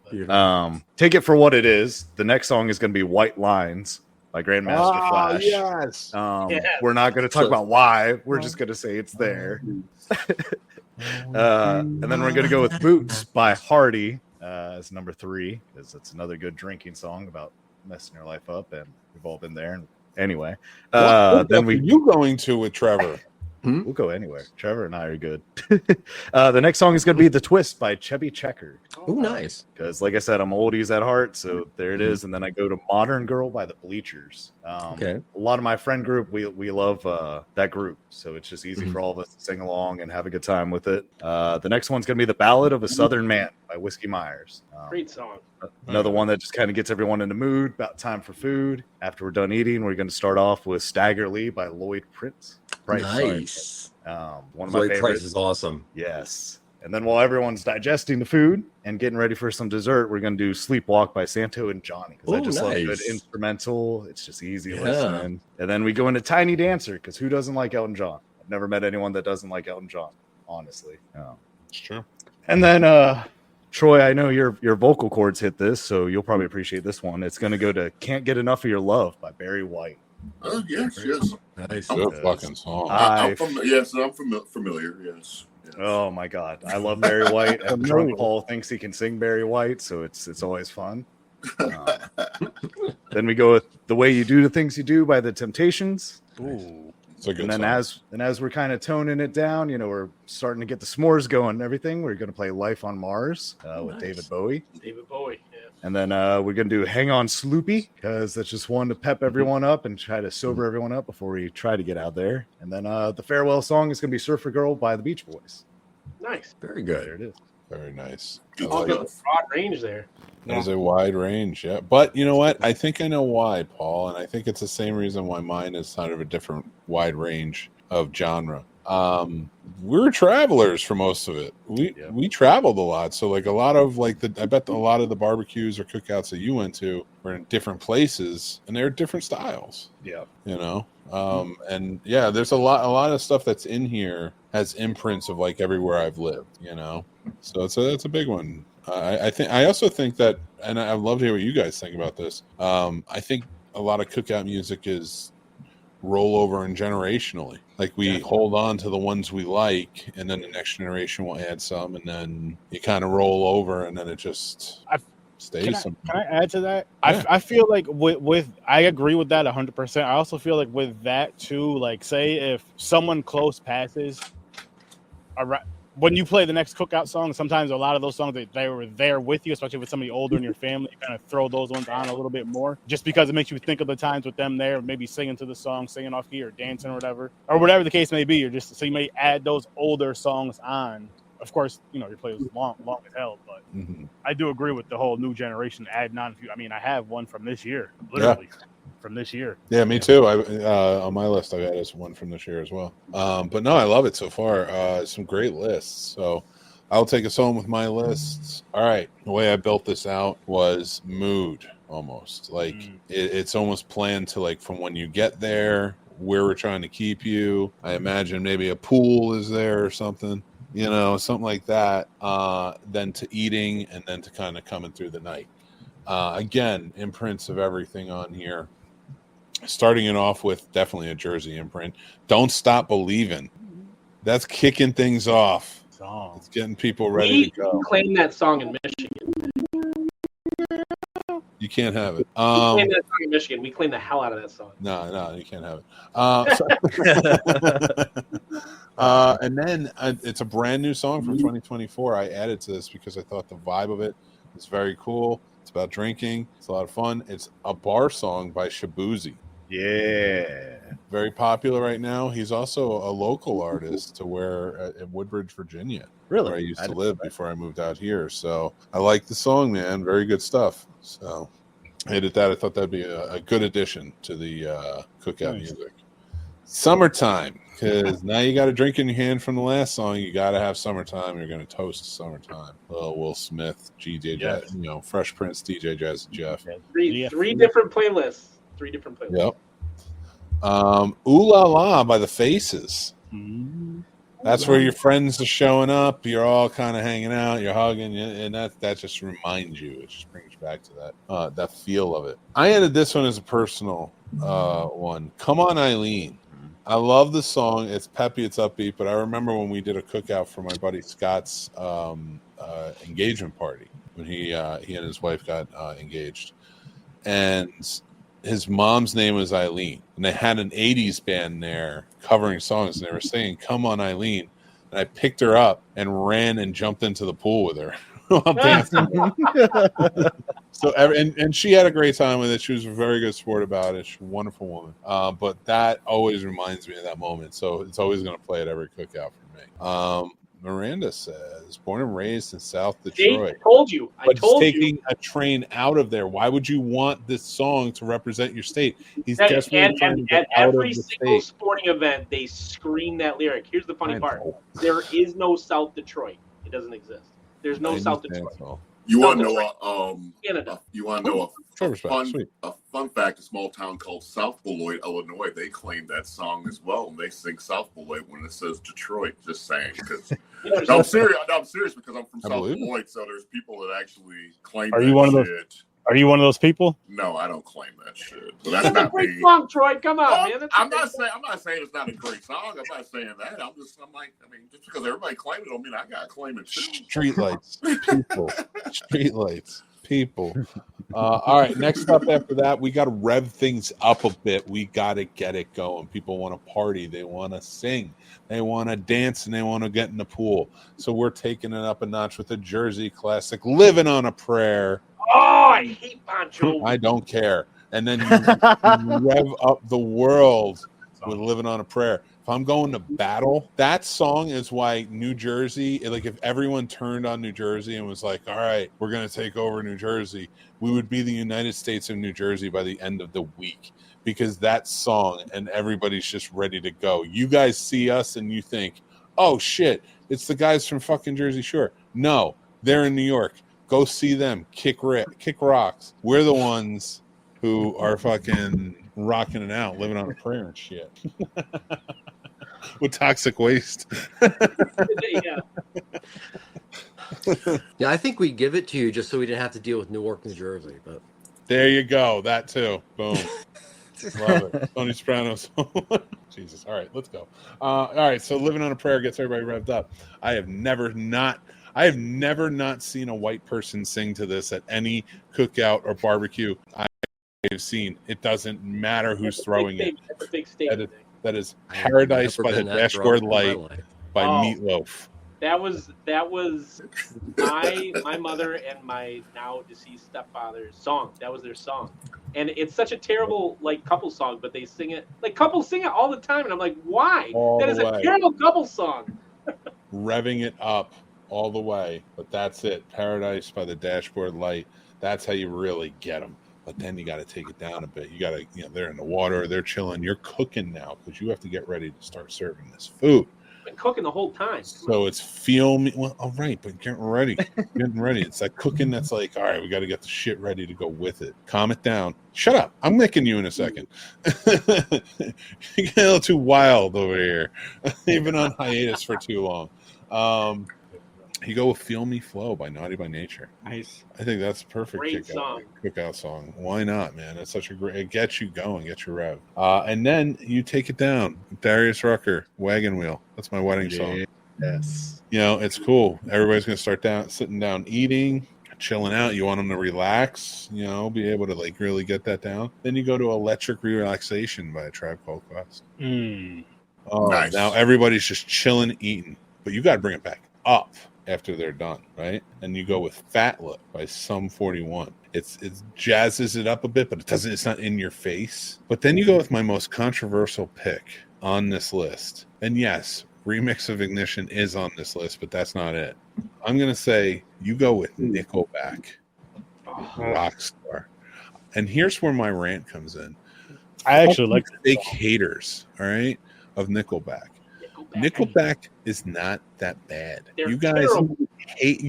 Take it for what it is. The next song is going to be "White Lines" by Grandmaster Flash. Yes. We're not going to talk about why. We're just going to say it's there. And then we're going to go with "Boots" by Hardy as number 3, because it's another good drinking song about messing your life up, and we've all been there. And anyway, then you going to with Trevor? We'll go anywhere. Trevor and I are good. The next song is going to be "The Twist" by Chevy Checker. Oh, nice. Because, like I said, I'm oldies at heart, so there it is. And then I go to "Modern Girl" by the Bleachers. Okay. A lot of my friend group, we love that group, so it's just easy for all of us to sing along and have a good time with it. The next one's going to be "The Ballad of a Southern Man" by Whiskey Myers. Great song. Another one that just kind of gets everyone in the mood. About time for food. After we're done eating, we're going to start off with "Stagger Lee" by Lloyd Price. Nice. One of my Lloyd favorites. Price is awesome. Yes. And then while everyone's digesting the food and getting ready for some dessert, we're going to do "Sleepwalk" by Santo and Johnny, because I Ooh, just love nice. good instrumental. It's just easy Yeah. listening. And then we go into "Tiny Dancer," because who doesn't like Elton John? I've never met anyone that doesn't like Elton John, honestly. It's true. And then Troy, I know your vocal cords hit this, so you'll probably appreciate this one. It's going to go to "Can't Get Enough of Your Love" by Barry White. Oh yes. Nice. Good fucking song. I'm familiar. Yes. Oh my God, I love Barry White. And drunk Paul thinks he can sing Barry White, so it's always fun. Then we go with "The Way You Do the Things You Do" by the Temptations. Ooh, it's a good And then song. as we're kind of toning it down, we're starting to get the s'mores going and everything. We're going to play "Life on Mars" with nice. David Bowie. David Bowie. Yeah. And then we're going to do Hang On Sloopy, because that's just one to pep everyone up and try to sober everyone up before we try to get out there. And then the farewell song is going to be Surfer Girl by the Beach Boys. Nice. Very good. There it is. Very nice. Good I like stuff. it. Broad range there. There's a wide range, yeah. But you know what? I think I know why, Paul, and I think it's the same reason why mine is kind of a different wide range of genre. We're travelers for most of it. We traveled a lot, so like a lot of like I bet a lot of the barbecues or cookouts that you went to were in different places, and they're different styles. Yeah, you know. And yeah, there's a lot of stuff that's in here has imprints of like everywhere I've lived, you know. So that's a big one. I also think that, and I'd love to hear what you guys think about this. I think a lot of cookout music is rollover and generationally. Like we hold on to the ones we like, and then the next generation will add some, and then you kind of roll over, and then it just stays. Can I add to that? Yeah. I feel like with I agree with that 100%. I also feel like with that too, like say if someone close passes, when you play the next cookout song, sometimes a lot of those songs they were there with you, especially with somebody older in your family, you kind of throw those ones on a little bit more, just because it makes you think of the times with them there, maybe singing to the song, singing off key or dancing or whatever the case may be. Or just so you may add those older songs on. Of course, you know your playlist is long as hell, but I do agree with the whole new generation adding on. I mean, I have one from this year, literally. From this year. Yeah, me too. On my list, I've added one from this year as well. But no, I love it so far. Some great lists. So I'll take us home with my lists. All right. The way I built this out was mood almost. Like it's almost planned to like from when you get there, where we're trying to keep you. I imagine maybe a pool is there or something, you know, something like that. Then to eating, and then to kind of coming through the night. Again, imprints of everything on here. Starting it off with definitely a Jersey imprint. Don't Stop Believing. That's kicking things off. It's getting people ready to go. We claim that song in Michigan. You can't have it. We claim that song in Michigan. We claim the hell out of that song. No, you can't have it. And then it's a brand new song from 2024. I added to this because I thought the vibe of it is very cool. It's about drinking. It's a lot of fun. It's a bar song by Shabuzi. Yeah. Very popular right now. He's also a local artist to where in Woodbridge, Virginia. Really? Where I used to live before I moved out here. So I like the song, man. Very good stuff. So I added that. I thought that'd be a good addition to the cookout music. Summertime, because now you got a drink in your hand from the last song. You got to have Summertime. You're going to toast Summertime. Will Smith, Jazz, you know, Fresh Prince, DJ Jazz, Jeff. Three different playlists. Yep. Ooh La La by The Faces. That's where your friends are showing up. You're all kind of hanging out. You're hugging, and that just reminds you. It just brings you back to that feel of it. I added this one as a personal one. Come On, Eileen. I love the song. It's peppy, it's upbeat. But I remember when we did a cookout for my buddy Scott's engagement party when he and his wife got engaged, and his mom's name was Eileen, and they had an 80s band there covering songs, and they were singing Come On, Eileen. And I picked her up and ran and jumped into the pool with her while dancing. So and she had a great time with it. She was a very good sport about it. She's a wonderful woman. But that always reminds me of that moment. So it's always going to play at every cookout for me. Miranda says, born and raised in South Detroit. I told you. But he's taking a train out of there. Why would you want this song to represent your state? He's desperately trying to get out of the state. At every single sporting event, they scream that lyric. Here's the funny part. There is no South Detroit. It doesn't exist. There's no South Detroit. You want to know Canada. You want to know a fun fact? A small town called South Beloit, Illinois. They claim that song as well, and they sing South Beloit when it says Detroit. Just saying, because I'm serious because I'm from South Beloit. So there's people that actually claim. Are you one of those? Are you one of those people? No, I don't claim that shit. So that's not great me. song, Troy. Come on, man. I'm not saying it's not a great song. I'm not saying that. Just because everybody claims it, don't mean I gotta claim it too. Streetlights, people. Streetlights, people. All right. Next up after that, we got to rev things up a bit. We got to get it going. People want to party. They want to sing. They want to dance, and they want to get in the pool. So we're taking it up a notch with a Jersey classic, "Living on a Prayer." Oh, I hate Bon Jovi. I don't care. And then you rev up the world with Living on a Prayer. If I'm going to battle, that song is why New Jersey, like if everyone turned on New Jersey and was like, all right, we're going to take over New Jersey, we would be the United States of New Jersey by the end of the week, because that song and everybody's just ready to go. You guys see us and you think, oh shit, it's the guys from fucking Jersey Shore. No, they're in New York. Go see them. Kick rocks. We're the ones who are fucking rocking it out, living on a prayer and shit. With toxic waste. Yeah. Yeah, I think we give it to you just so we didn't have to deal with Newark, New Jersey. But There you go. That too. Boom. Love it. Tony Sopranos. Jesus. All right, let's go. All right, so Living on a Prayer gets everybody revved up. I have never not seen a white person sing to this at any cookout or barbecue I've seen. It doesn't matter who's throwing it. That's a big statement. That is Paradise never by the been that Dashboard drunk in my Light life. by Oh. Meatloaf. That was my mother and my now deceased stepfather's song. That was their song, and it's such a terrible like couple song, but they sing it like couples sing it all the time, and I'm like, why? All That the is a way. terrible couple song. Revving it up all the way, but that's it. Paradise by the Dashboard Light. That's how you really get them. But then you got to take it down a bit. You got to, they're in the water, they're chilling. You're cooking now because you have to get ready to start serving this food. Been cooking the whole time. So it's feel me. Well, all right, but getting ready. It's that cooking that's like, all right, we got to get the shit ready to go with it. Calm it down. Shut up. I'm nicking you in a second. You get a little too wild over here. You've been on hiatus for too long. You go with Feel Me Flow by Naughty by Nature. Nice. I think that's a perfect Great song. cookout song. Why not, man? It's such a great, it gets you going, gets you rev. And then you take it down. Darius Rucker, Wagon Wheel. That's my wedding song. Yes. It's cool. Everybody's going to start sitting down, eating, chilling out. You want them to relax, be able to like really get that down. Then you go to Electric Relaxation by A Tribe Called Quest. Oh, Nice. Now everybody's just chilling, eating, but you got to bring it back up after they're done, right? And you go with Fat Lip by Sum 41. It jazzes it up a bit, but it's not in your face. But then you go with my most controversial pick on this list. And yes, Remix of Ignition is on this list, but that's not it. I'm going to say you go with Nickelback, Rockstar. And here's where my rant comes in. I actually like fake haters, all right, of Nickelback. Nickelback is not that bad. They're you guys terrible. hate.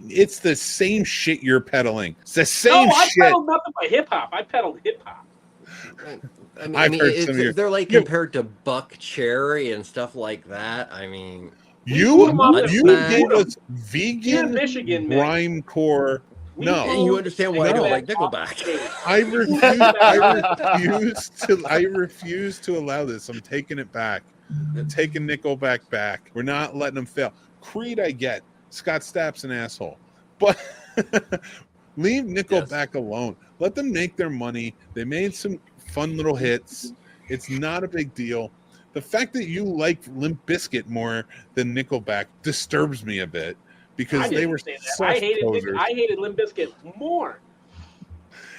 It's the same shit you're peddling. It's the same I shit. pedaled nothing but hip hop. I pedaled hip hop. I've heard some of your- they're like compared to Buck Cherry and stuff like that. I mean, You Mudslap. gave us You're vegan in Michigan, man. grindcore. We No. and you understand why I don't like Nickelback Nickelback. I refuse to allow this. I'm taking it back. I'm taking Nickelback back. We're not letting them fail. Creed, I get. Scott Stapp's an asshole, but leave Nickelback alone. Let them make their money. They made some fun little hits. It's not a big deal. The fact that you like Limp Bizkit more than Nickelback disturbs me a bit because they were such I hated posers. I hated Limp Bizkit more.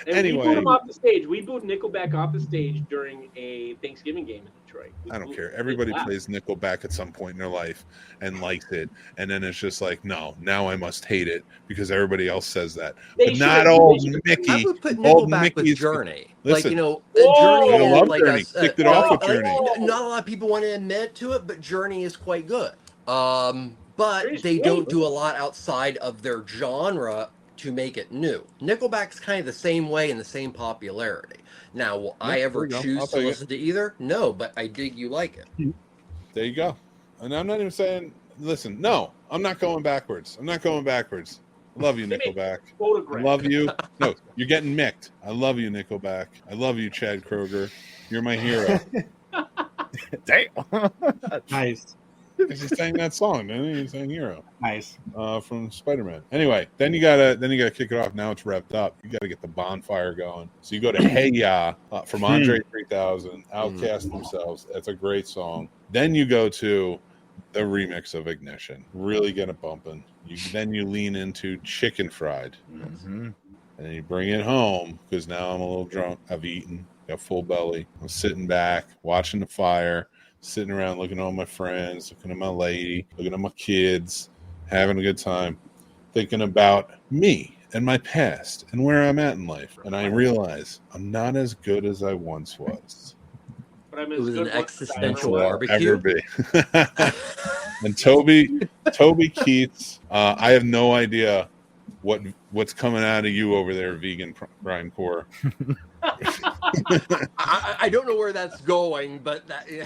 And Anyway. we booed him off the stage. We booed Nickelback off the stage during a Thanksgiving game in Detroit. I don't care. Everybody plays Nickelback at some point in their life and likes it, and then it's just like, no, now I must hate it because everybody else says that. But not old Mickey. I would put Old Nickelback with Mickey's- Journey. Listen. Journey I is love like Journey. Kicked it off with Journey. Not a lot of people want to admit to it, but Journey is quite good. But Journey's they great. don't do a lot outside of their genre to make it new. Nickelback's kind of the same way and the same popularity. Now, will I ever there you go. choose I'll to take it. listen to either? No, but I dig you like it. There you go. And I'm not even saying, listen, no, I'm not going backwards. I love you, Nickelback. I Photograph. love you. No, you're getting micked. I love you, Nickelback. I love you, Chad Kroger. You're my hero. Damn. Nice. Because he sang that song, didn't he? He sang Hero Nice. from Spider-Man. Anyway, then you gotta kick it off. Now it's revved up. You gotta get the bonfire going. So you go to Hey Ya from Andre 3000, Outcast themselves. That's a great song. Then you go to the remix of Ignition. Really get it bumping. Then you lean into Chicken Fried. Mm-hmm. And then you bring it home because now I'm a little drunk. I've eaten, got full belly. I'm sitting back, watching the fire, sitting around looking at all my friends, looking at my lady, looking at my kids, having a good time, thinking about me and my past and where I'm at in life. And I realize I'm not as good as I once was. But I'm It as was good an once as I existential ever was. Ever barbecue. be. And Toby Keats, I have no idea what's coming out of you over there, vegan crime core. I don't know where that's going, but that, yeah,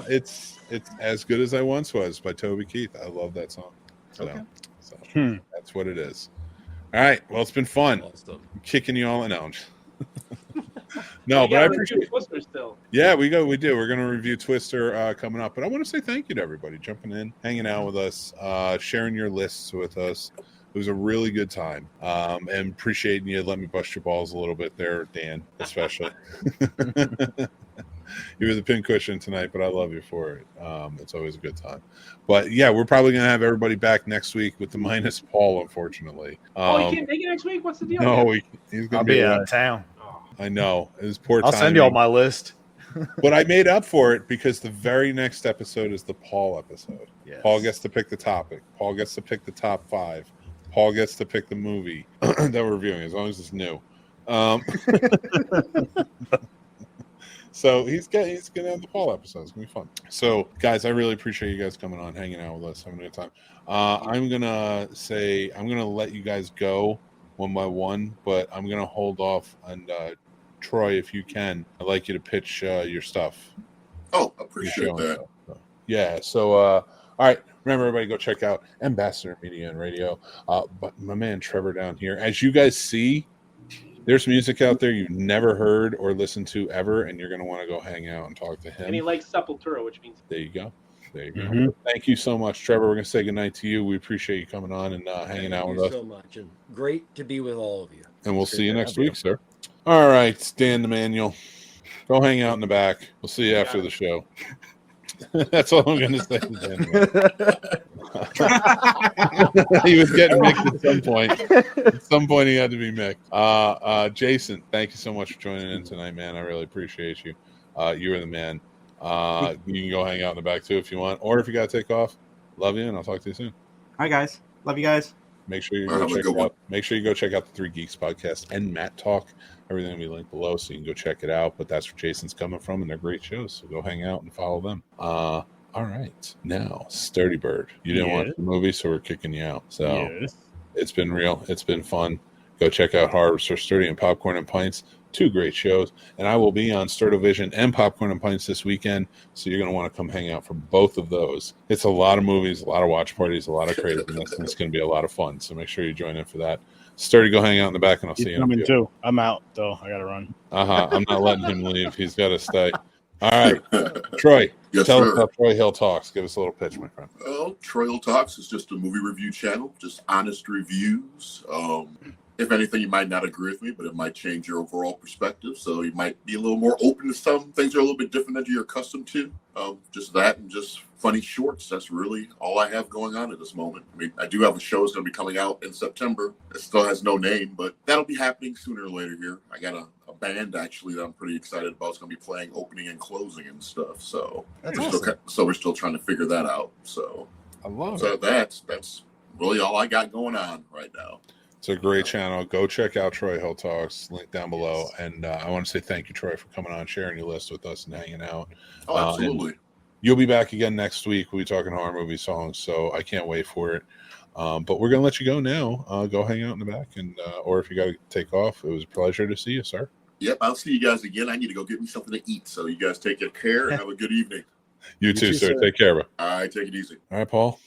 it's As Good As I Once Was by Toby Keith. I love that song. So that's what it is. All right. Well, it's been fun. Awesome. I'm kicking you all out. No, but I appreciate Twister still. Yeah, we do. We're going to review Twister coming up. But I want to say thank you to everybody jumping in, hanging out with us, sharing your lists with us. It was a really good time. And appreciating you. Let me bust your balls a little bit there, Dan, especially. You were the pincushion tonight, but I love you for it. It's always a good time. But yeah, we're probably going to have everybody back next week with the minus Paul, unfortunately. You can't make it next week? What's the deal? No, he's going to be out of town. I know. It was poor I'll timing. send you all my list. But I made up for it because the very next episode is the Paul episode. Yes. Paul gets to pick the topic. Paul gets to pick the top 5. Paul gets to pick the movie that we're reviewing, as long as it's new. So he's gonna have the Paul episode. It's gonna be fun. So guys, I really appreciate you guys coming on, hanging out with us, having a good time. I'm gonna let you guys go one by one, but I'm gonna hold off. And Troy, if you can, I'd like you to pitch your stuff. Oh, appreciate that. Yeah. So all right. Remember, everybody, go check out Ambassador Media and Radio. But my man Trevor down here, as you guys see, there's music out there you've never heard or listened to ever, and you're going to want to go hang out and talk to him. And he likes Sepultura, which means... There you go. Mm-hmm. Thank you so much, Trevor. We're going to say goodnight to you. We appreciate you coming on and hanging out with us. Thank you so much, and great to be with all of you. And we'll see you next week, sir. All right, Dan Emanuel. Go hang out in the back. We'll see you after the show. That's all I'm going to say to Dan. He was getting Mick at some point. At some point, he had to be Mick. Jason, thank you so much for joining in tonight, man. I really appreciate you. You were the man. You can go hang out in the back, too, if you want. Or if you got to take off, love you, and I'll talk to you soon. Hi, guys. Love you guys. Make sure you go check it out. Make sure you go check out the 3 Geeks podcast and Matt Talk. Everything will be linked below, so you can go check it out. But that's where Jason's coming from, and they're great shows. So go hang out and follow them. All right, now Sturdy Bird. You didn't watch the movie, so we're kicking you out. So it's been real. It's been fun. Go check out Harvester Sturdy and Popcorn and Pints. 2 great shows, and I will be on Sturdovision and Popcorn and Pints this weekend, so you're going to want to come hang out for both of those. It's a lot of movies, a lot of watch parties, a lot of craziness, and it's going to be a lot of fun, so make sure you join in for that. Sturdy, go hang out in the back, and I'll see you. Coming too. I'm out, though. I got to run. I'm not letting him leave. He's got to stay. All right. Troy, tell us how Troy Hill Talks. Give us a little pitch, my friend. Well, Troy Hill Talks is just a movie review channel, just honest reviews. If anything, you might not agree with me, but it might change your overall perspective. So you might be a little more open to some things that are a little bit different than you're accustomed to. Just that and just funny shorts. That's really all I have going on at this moment. I mean, I do have a show that's going to be coming out in September. It still has no name, but that'll be happening sooner or later here. I got a band, actually, that I'm pretty excited about. It's going to be playing opening and closing and stuff. So we're still trying to figure that out. So I love it. That's really all I got going on right now. It's a great channel. Go check out Troy Hill Talks. Link down below. And I want to say thank you, Troy, for coming on, sharing your list with us, and hanging out. Oh, absolutely. You'll be back again next week. We'll be talking horror movie songs, so I can't wait for it. But we're going to let you go now. Go hang out in the back, and or if you got to take off, it was a pleasure to see you, sir. Yep, I'll see you guys again. I need to go get me something to eat. So you guys take care and have a good evening. You too, sir. Take care, bro. All right, take it easy. All right, Paul.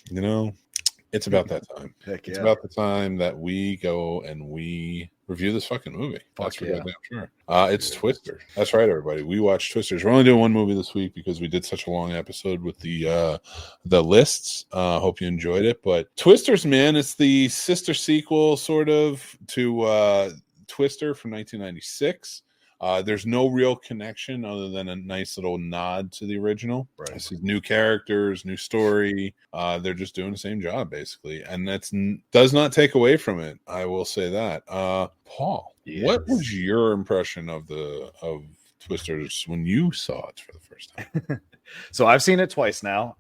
It's about that time. It's about the time that we go and we review this fucking movie. That's for goddamn sure. It's Twister. That's right, everybody. We watched Twisters. We're only doing one movie this week because we did such a long episode with the lists. Hope you enjoyed it. But Twisters, man, it's the sister sequel sort of to Twister from 1996. There's no real connection other than a nice little nod to the original. Right. This is new characters, new story. They're just doing the same job basically, and that's does not take away from it. I will say that. Paul, what was your impression of Twisters when you saw it for the first time? So I've seen it twice now.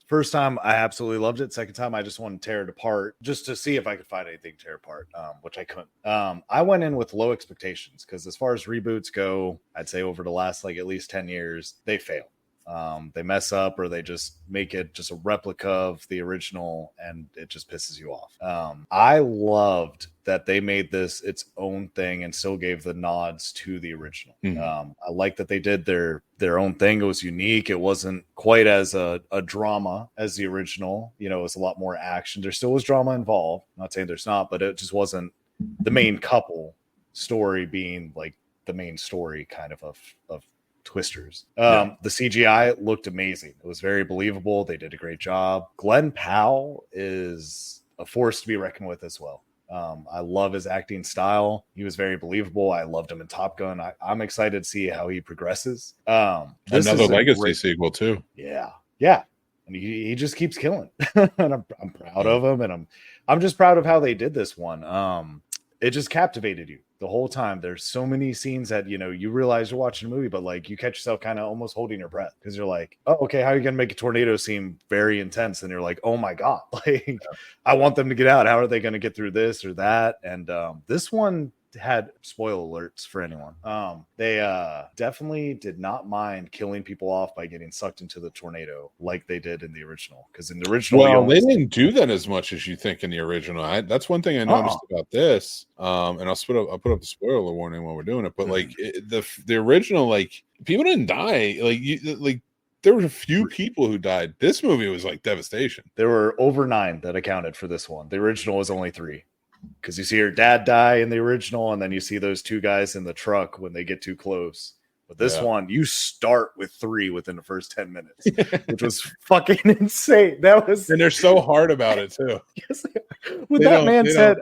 First time I absolutely loved it. Second time I just wanted to tear it apart just to see if I could find anything to tear apart, which I couldn't. I went in with low expectations because as far as reboots go, I'd say over the last like at least 10 years, they fail. They mess up or they just make it just a replica of the original and it just pisses you off. I loved that they made this its own thing and still gave the nods to the original. I like that they did their own thing. It was unique. It wasn't quite as a drama as the original. You know, it was a lot more action. There still was drama involved. I'm not saying there's not, but it just wasn't the main couple story being like the main story kind of Twisters. The CGI looked amazing. It was very believable. They did a great job. Glenn Powell is a force to be reckoned with as well. I love his acting style. He was very believable. I loved him in Top Gun. I'm excited to see how he progresses. Another legacy sequel too. Yeah. And he just keeps killing. And I'm proud of him. And I'm just proud of how they did this one. It just captivated you the whole time. There's so many scenes that, you know, you realize you're watching a movie, but like you catch yourself kind of almost holding your breath because you're like, oh, okay, how are you going to make a tornado seem very intense? And you're like, oh my God, like I want them to get out. How are they going to get through this or that? And this one had spoiler alerts for anyone. They definitely did not mind killing people off by getting sucked into the tornado like they did in the original. Because in the original, they didn't do that as much as you think in the original. That's one thing I noticed about this. And I'll put up the spoiler warning while we're doing it. But like the original, like people didn't die. Like there were a few people who died. This movie was like devastation. There were over 9 that accounted for this one. The original was only 3. Because you see her dad die in the original, and then you see those 2 guys in the truck when they get too close. But this one, you start with 3 within the first 10 minutes, which was fucking insane. And they're so hard about it too. Yes, when that man said,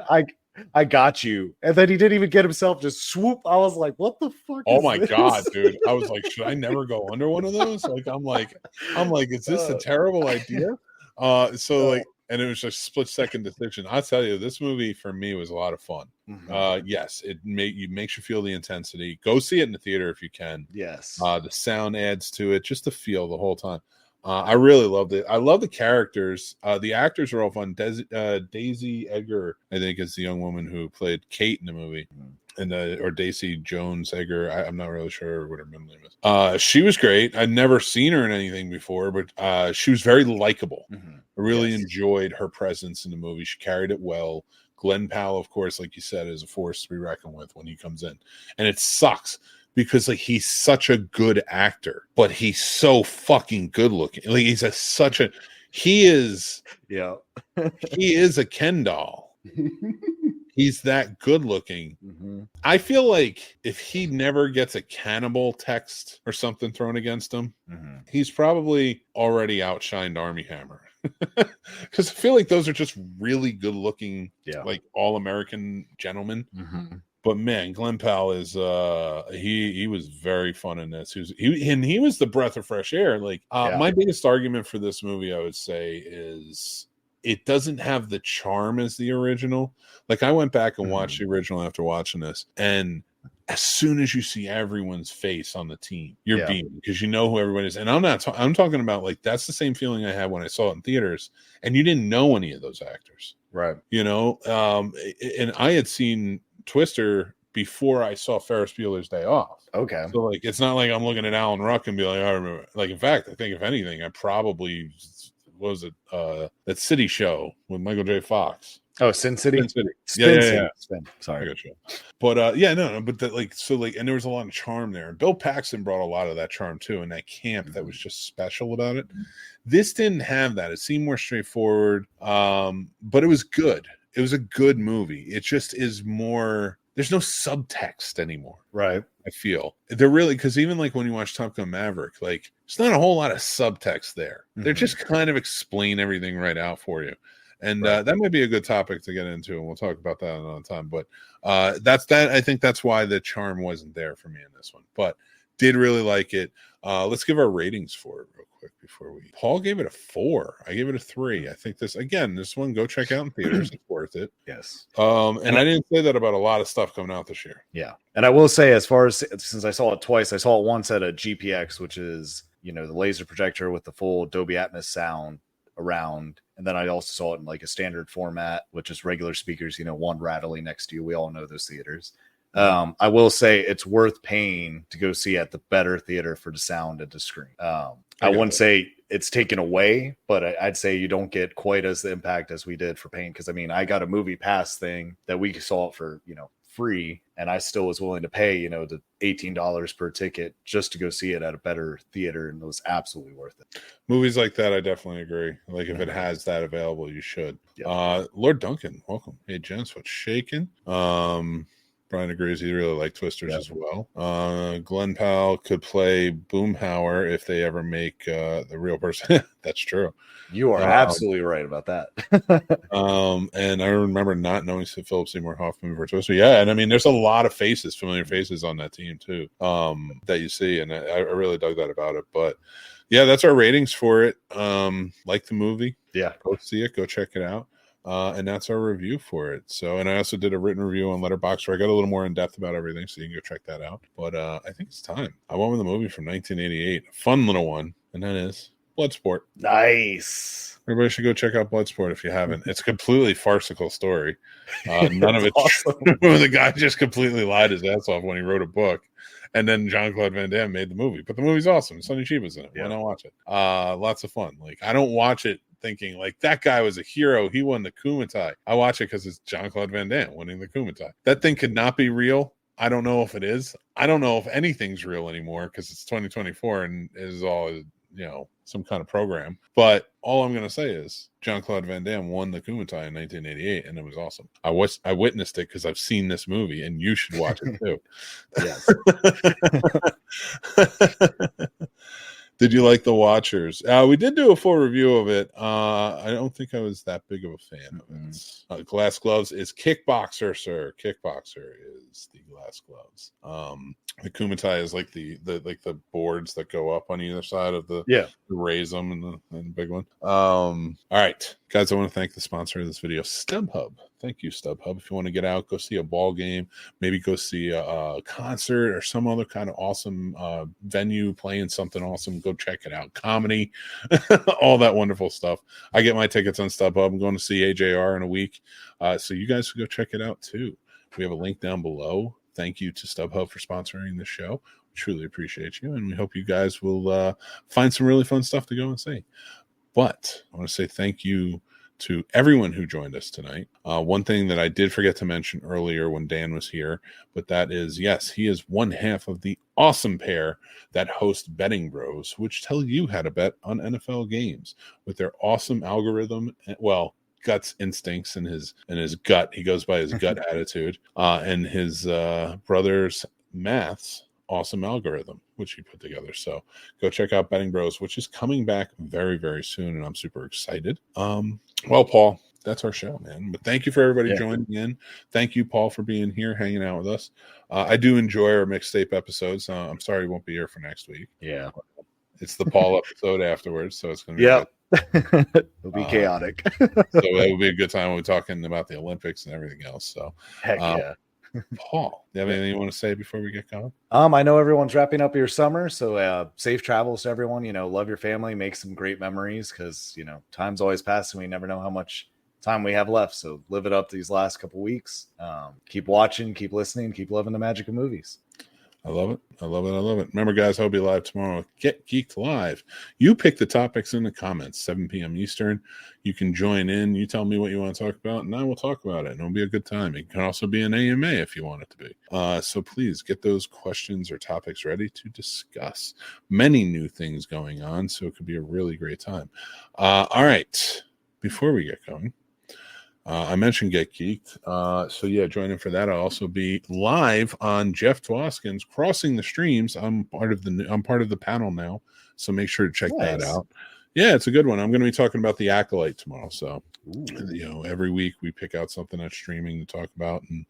I got you, and then he didn't even get himself, just swoop. I was like, what the fuck? Oh my God, dude. I was like, should I never go under one of those? Like, I'm like, is this a terrible idea? And it was just a split-second decision. I'll tell you, this movie for me was a lot of fun. Yes, it makes you feel the intensity. Go see it in the theater if you can. Yes. The sound adds to it, just the feel the whole time. I really loved it. I love the characters. The actors are all fun. Daisy Edgar, I think, is the young woman who played Kate in the movie. Or Daisy Jones Edgar. I'm not really sure what her middle name is. She was great. I'd never seen her in anything before, but she was very likable. I really enjoyed her presence in the movie. She carried it well. Glenn Powell, of course, like you said, is a force to be reckoned with when he comes in. And it sucks because like he's such a good actor, but he's so fucking good looking. Like he is a Ken doll. He's that good looking. I feel like if he never gets a cannibal text or something thrown against him, he's probably already outshined Armie Hammer. Because I feel like those are just really good looking, like all American gentlemen. But man, Glenn Powell is he was very fun in this. He was the breath of fresh air. Like my biggest argument for this movie, I would say, is it doesn't have the charm as the original. Like I went back and watched the original after watching this, and as soon as you see everyone's face on the team, you're beaming because you know who everyone is. And I'm talking about like that's the same feeling I had when I saw it in theaters, and you didn't know any of those actors, right? You know, and I had seen Twister before I saw Ferris Bueller's Day Off. Okay, so like it's not like I'm looking at Alan Ruck and be like, I remember. Like in fact, I think if anything, I probably that City Show with Michael J. Fox. Oh, Sin City. Sin City. Yeah. Sorry. But and there was a lot of charm there. And Bill Paxton brought a lot of that charm too, and that camp that was just special about it. This didn't have that. It seemed more straightforward, but it was good. It was a good movie. It just is more. There's no subtext anymore, right? I feel they're really because even like when you watch Top Gun Maverick, like there's not a whole lot of subtext there. They're just kind of explain everything right out for you. And Right. that might be a good topic to get into, and we'll talk about that another time. But that's that. I think that's why the charm wasn't there for me in this one, but did really like it. Let's give our ratings for it real quick before we. Paul gave it a 4. I gave it a 3. I think this one, go check out in theaters. It's worth it. Yes. And I didn't say that about a lot of stuff coming out this year. Yeah. And I will say, as far as since I saw it twice, I saw it once at a GPX, which is, the laser projector with the full Dolby Atmos sound around. And then I also saw it in like a standard format, which is regular speakers, one rattling next to you. We all know those theaters. I will say it's worth paying to go see at the better theater for the sound and the screen. I wouldn't say it's taken away, but I'd say you don't get quite as the impact as we did for paying. Because I got a movie pass thing that we saw it for free, and I still was willing to pay the $18 per ticket just to go see it at a better theater, and it was absolutely worth it. Movies like that, I definitely agree. Like if it has that available, you should. Yep. Lord Duncan, welcome. Hey gents, what's shaking? Brian agrees he really liked Twisters as well. Glenn Powell could play Boomhauer if they ever make the real person. That's true. You are absolutely right about that. And I remember not knowing Philip Seymour Hoffman for Twister. Yeah, and I mean, there's a lot of familiar faces on that team too, that you see, and I really dug that about it. But yeah, that's our ratings for it. Like the movie. Yeah, go see it. Go check it out. And that's our review for it. So, and I also did a written review on Letterboxd where I got a little more in depth about everything, so you can go check that out. But I think it's time. I went with a movie from 1988, a fun little one, and that is Bloodsport. Nice. Everybody should go check out Bloodsport if you haven't. It's a completely farcical story. None of it's awesome. The guy just completely lied his ass off when he wrote a book. And then Jean-Claude Van Damme made the movie. But the movie's awesome. Sonny Chiba's in it. Why not watch it? Lots of fun. Like, I don't watch it thinking, like, that guy was a hero. He won the Kumite. I watch it because it's Jean-Claude Van Damme winning the Kumite. That thing could not be real. I don't know if it is. I don't know if anything's real anymore because it's 2024 and it is all, some kind of program. But all I'm going to say is Jean-Claude Van Damme won the Kumite in 1988, and it was awesome. I witnessed it because I've seen this movie, and you should watch it too. Yes. Did you like The Watchers? We did do a full review of it. I don't think I was that big of a fan of it. Glass Gloves is Kickboxer, sir. Kickboxer is the Glass Gloves. The Kumite is like the boards that go up on either side of the raise them and the big one. All right, guys, I want to thank the sponsor of this video, StubHub. Thank you, StubHub. If you want to get out, go see a ball game, maybe go see a concert or some other kind of awesome venue playing something awesome, go check it out. Comedy, all that wonderful stuff. I get my tickets on StubHub. I'm going to see AJR in a week. So you guys should go check it out too. We have a link down below. Thank you to StubHub for sponsoring the show. We truly appreciate you, and we hope you guys will find some really fun stuff to go and see. But I want to say thank you to everyone who joined us tonight. One thing that I did forget to mention earlier when Dan was here, but that is, yes, he is one half of the awesome pair that host Betting Bros, which tell you how to bet on NFL games with their awesome algorithm. Well, guts instincts and his gut. He goes by his gut attitude, and his brother's maths awesome algorithm, which he put together. So go check out Betting Bros, which is coming back very, very soon, and I'm super excited. Well, Paul, that's our show, man. But thank you for everybody joining in. Thank you, Paul, for being here, hanging out with us. I do enjoy our mixtape episodes. I'm sorry you won't be here for next week. Yeah. It's the Paul episode afterwards, so it's going to be good. It'll be chaotic. So it will be a good time when we're talking about the Olympics and everything else. So heck yeah. Paul, do you have anything you want to say before we get going? I know everyone's wrapping up your summer, so safe travels to everyone. Love your family, make some great memories, because time's always passing. We never know how much time we have left, so live it up these last couple weeks. Keep watching, keep listening, keep loving the magic of movies. I love it. I love it. I love it. Remember, guys, I'll be live tomorrow. Get Geeked Live. You pick the topics in the comments, 7 p.m. Eastern. You can join in. You tell me what you want to talk about, and I will talk about it. And it'll be a good time. It can also be an AMA if you want it to be. So please get those questions or topics ready to discuss. Many new things going on, so it could be a really great time. All right. Before we get going, I mentioned Get Geeked. So yeah, join in for that. I'll also be live on Jeff Twoskin's Crossing the Streams. I'm part of the panel now, so make sure to check that out. Yeah, it's a good one. I'm going to be talking about The Acolyte tomorrow. So, every week we pick out something that's streaming to talk about. And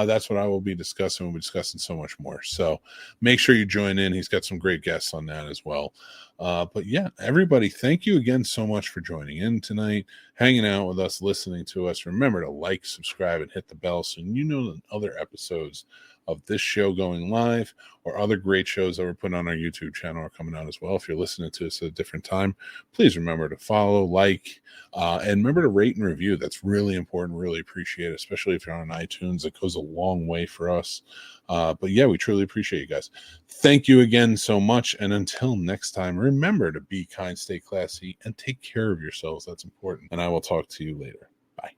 that's what I will be discussing. We'll be discussing so much more. So make sure you join in. He's got some great guests on that as well. But yeah, everybody, thank you again so much for joining in tonight, hanging out with us, listening to us. Remember to like, subscribe, and hit the bell so you know that other episodes of this show going live or other great shows that we're putting on our YouTube channel are coming out as well. If you're listening to us at a different time, please remember to follow, like, and remember to rate and review. That's really important. Really appreciate it, especially if you're on iTunes. It goes a long way for us. But yeah, we truly appreciate you guys. Thank you again so much. And until next time, remember to be kind, stay classy, and take care of yourselves. That's important. And I will talk to you later. Bye.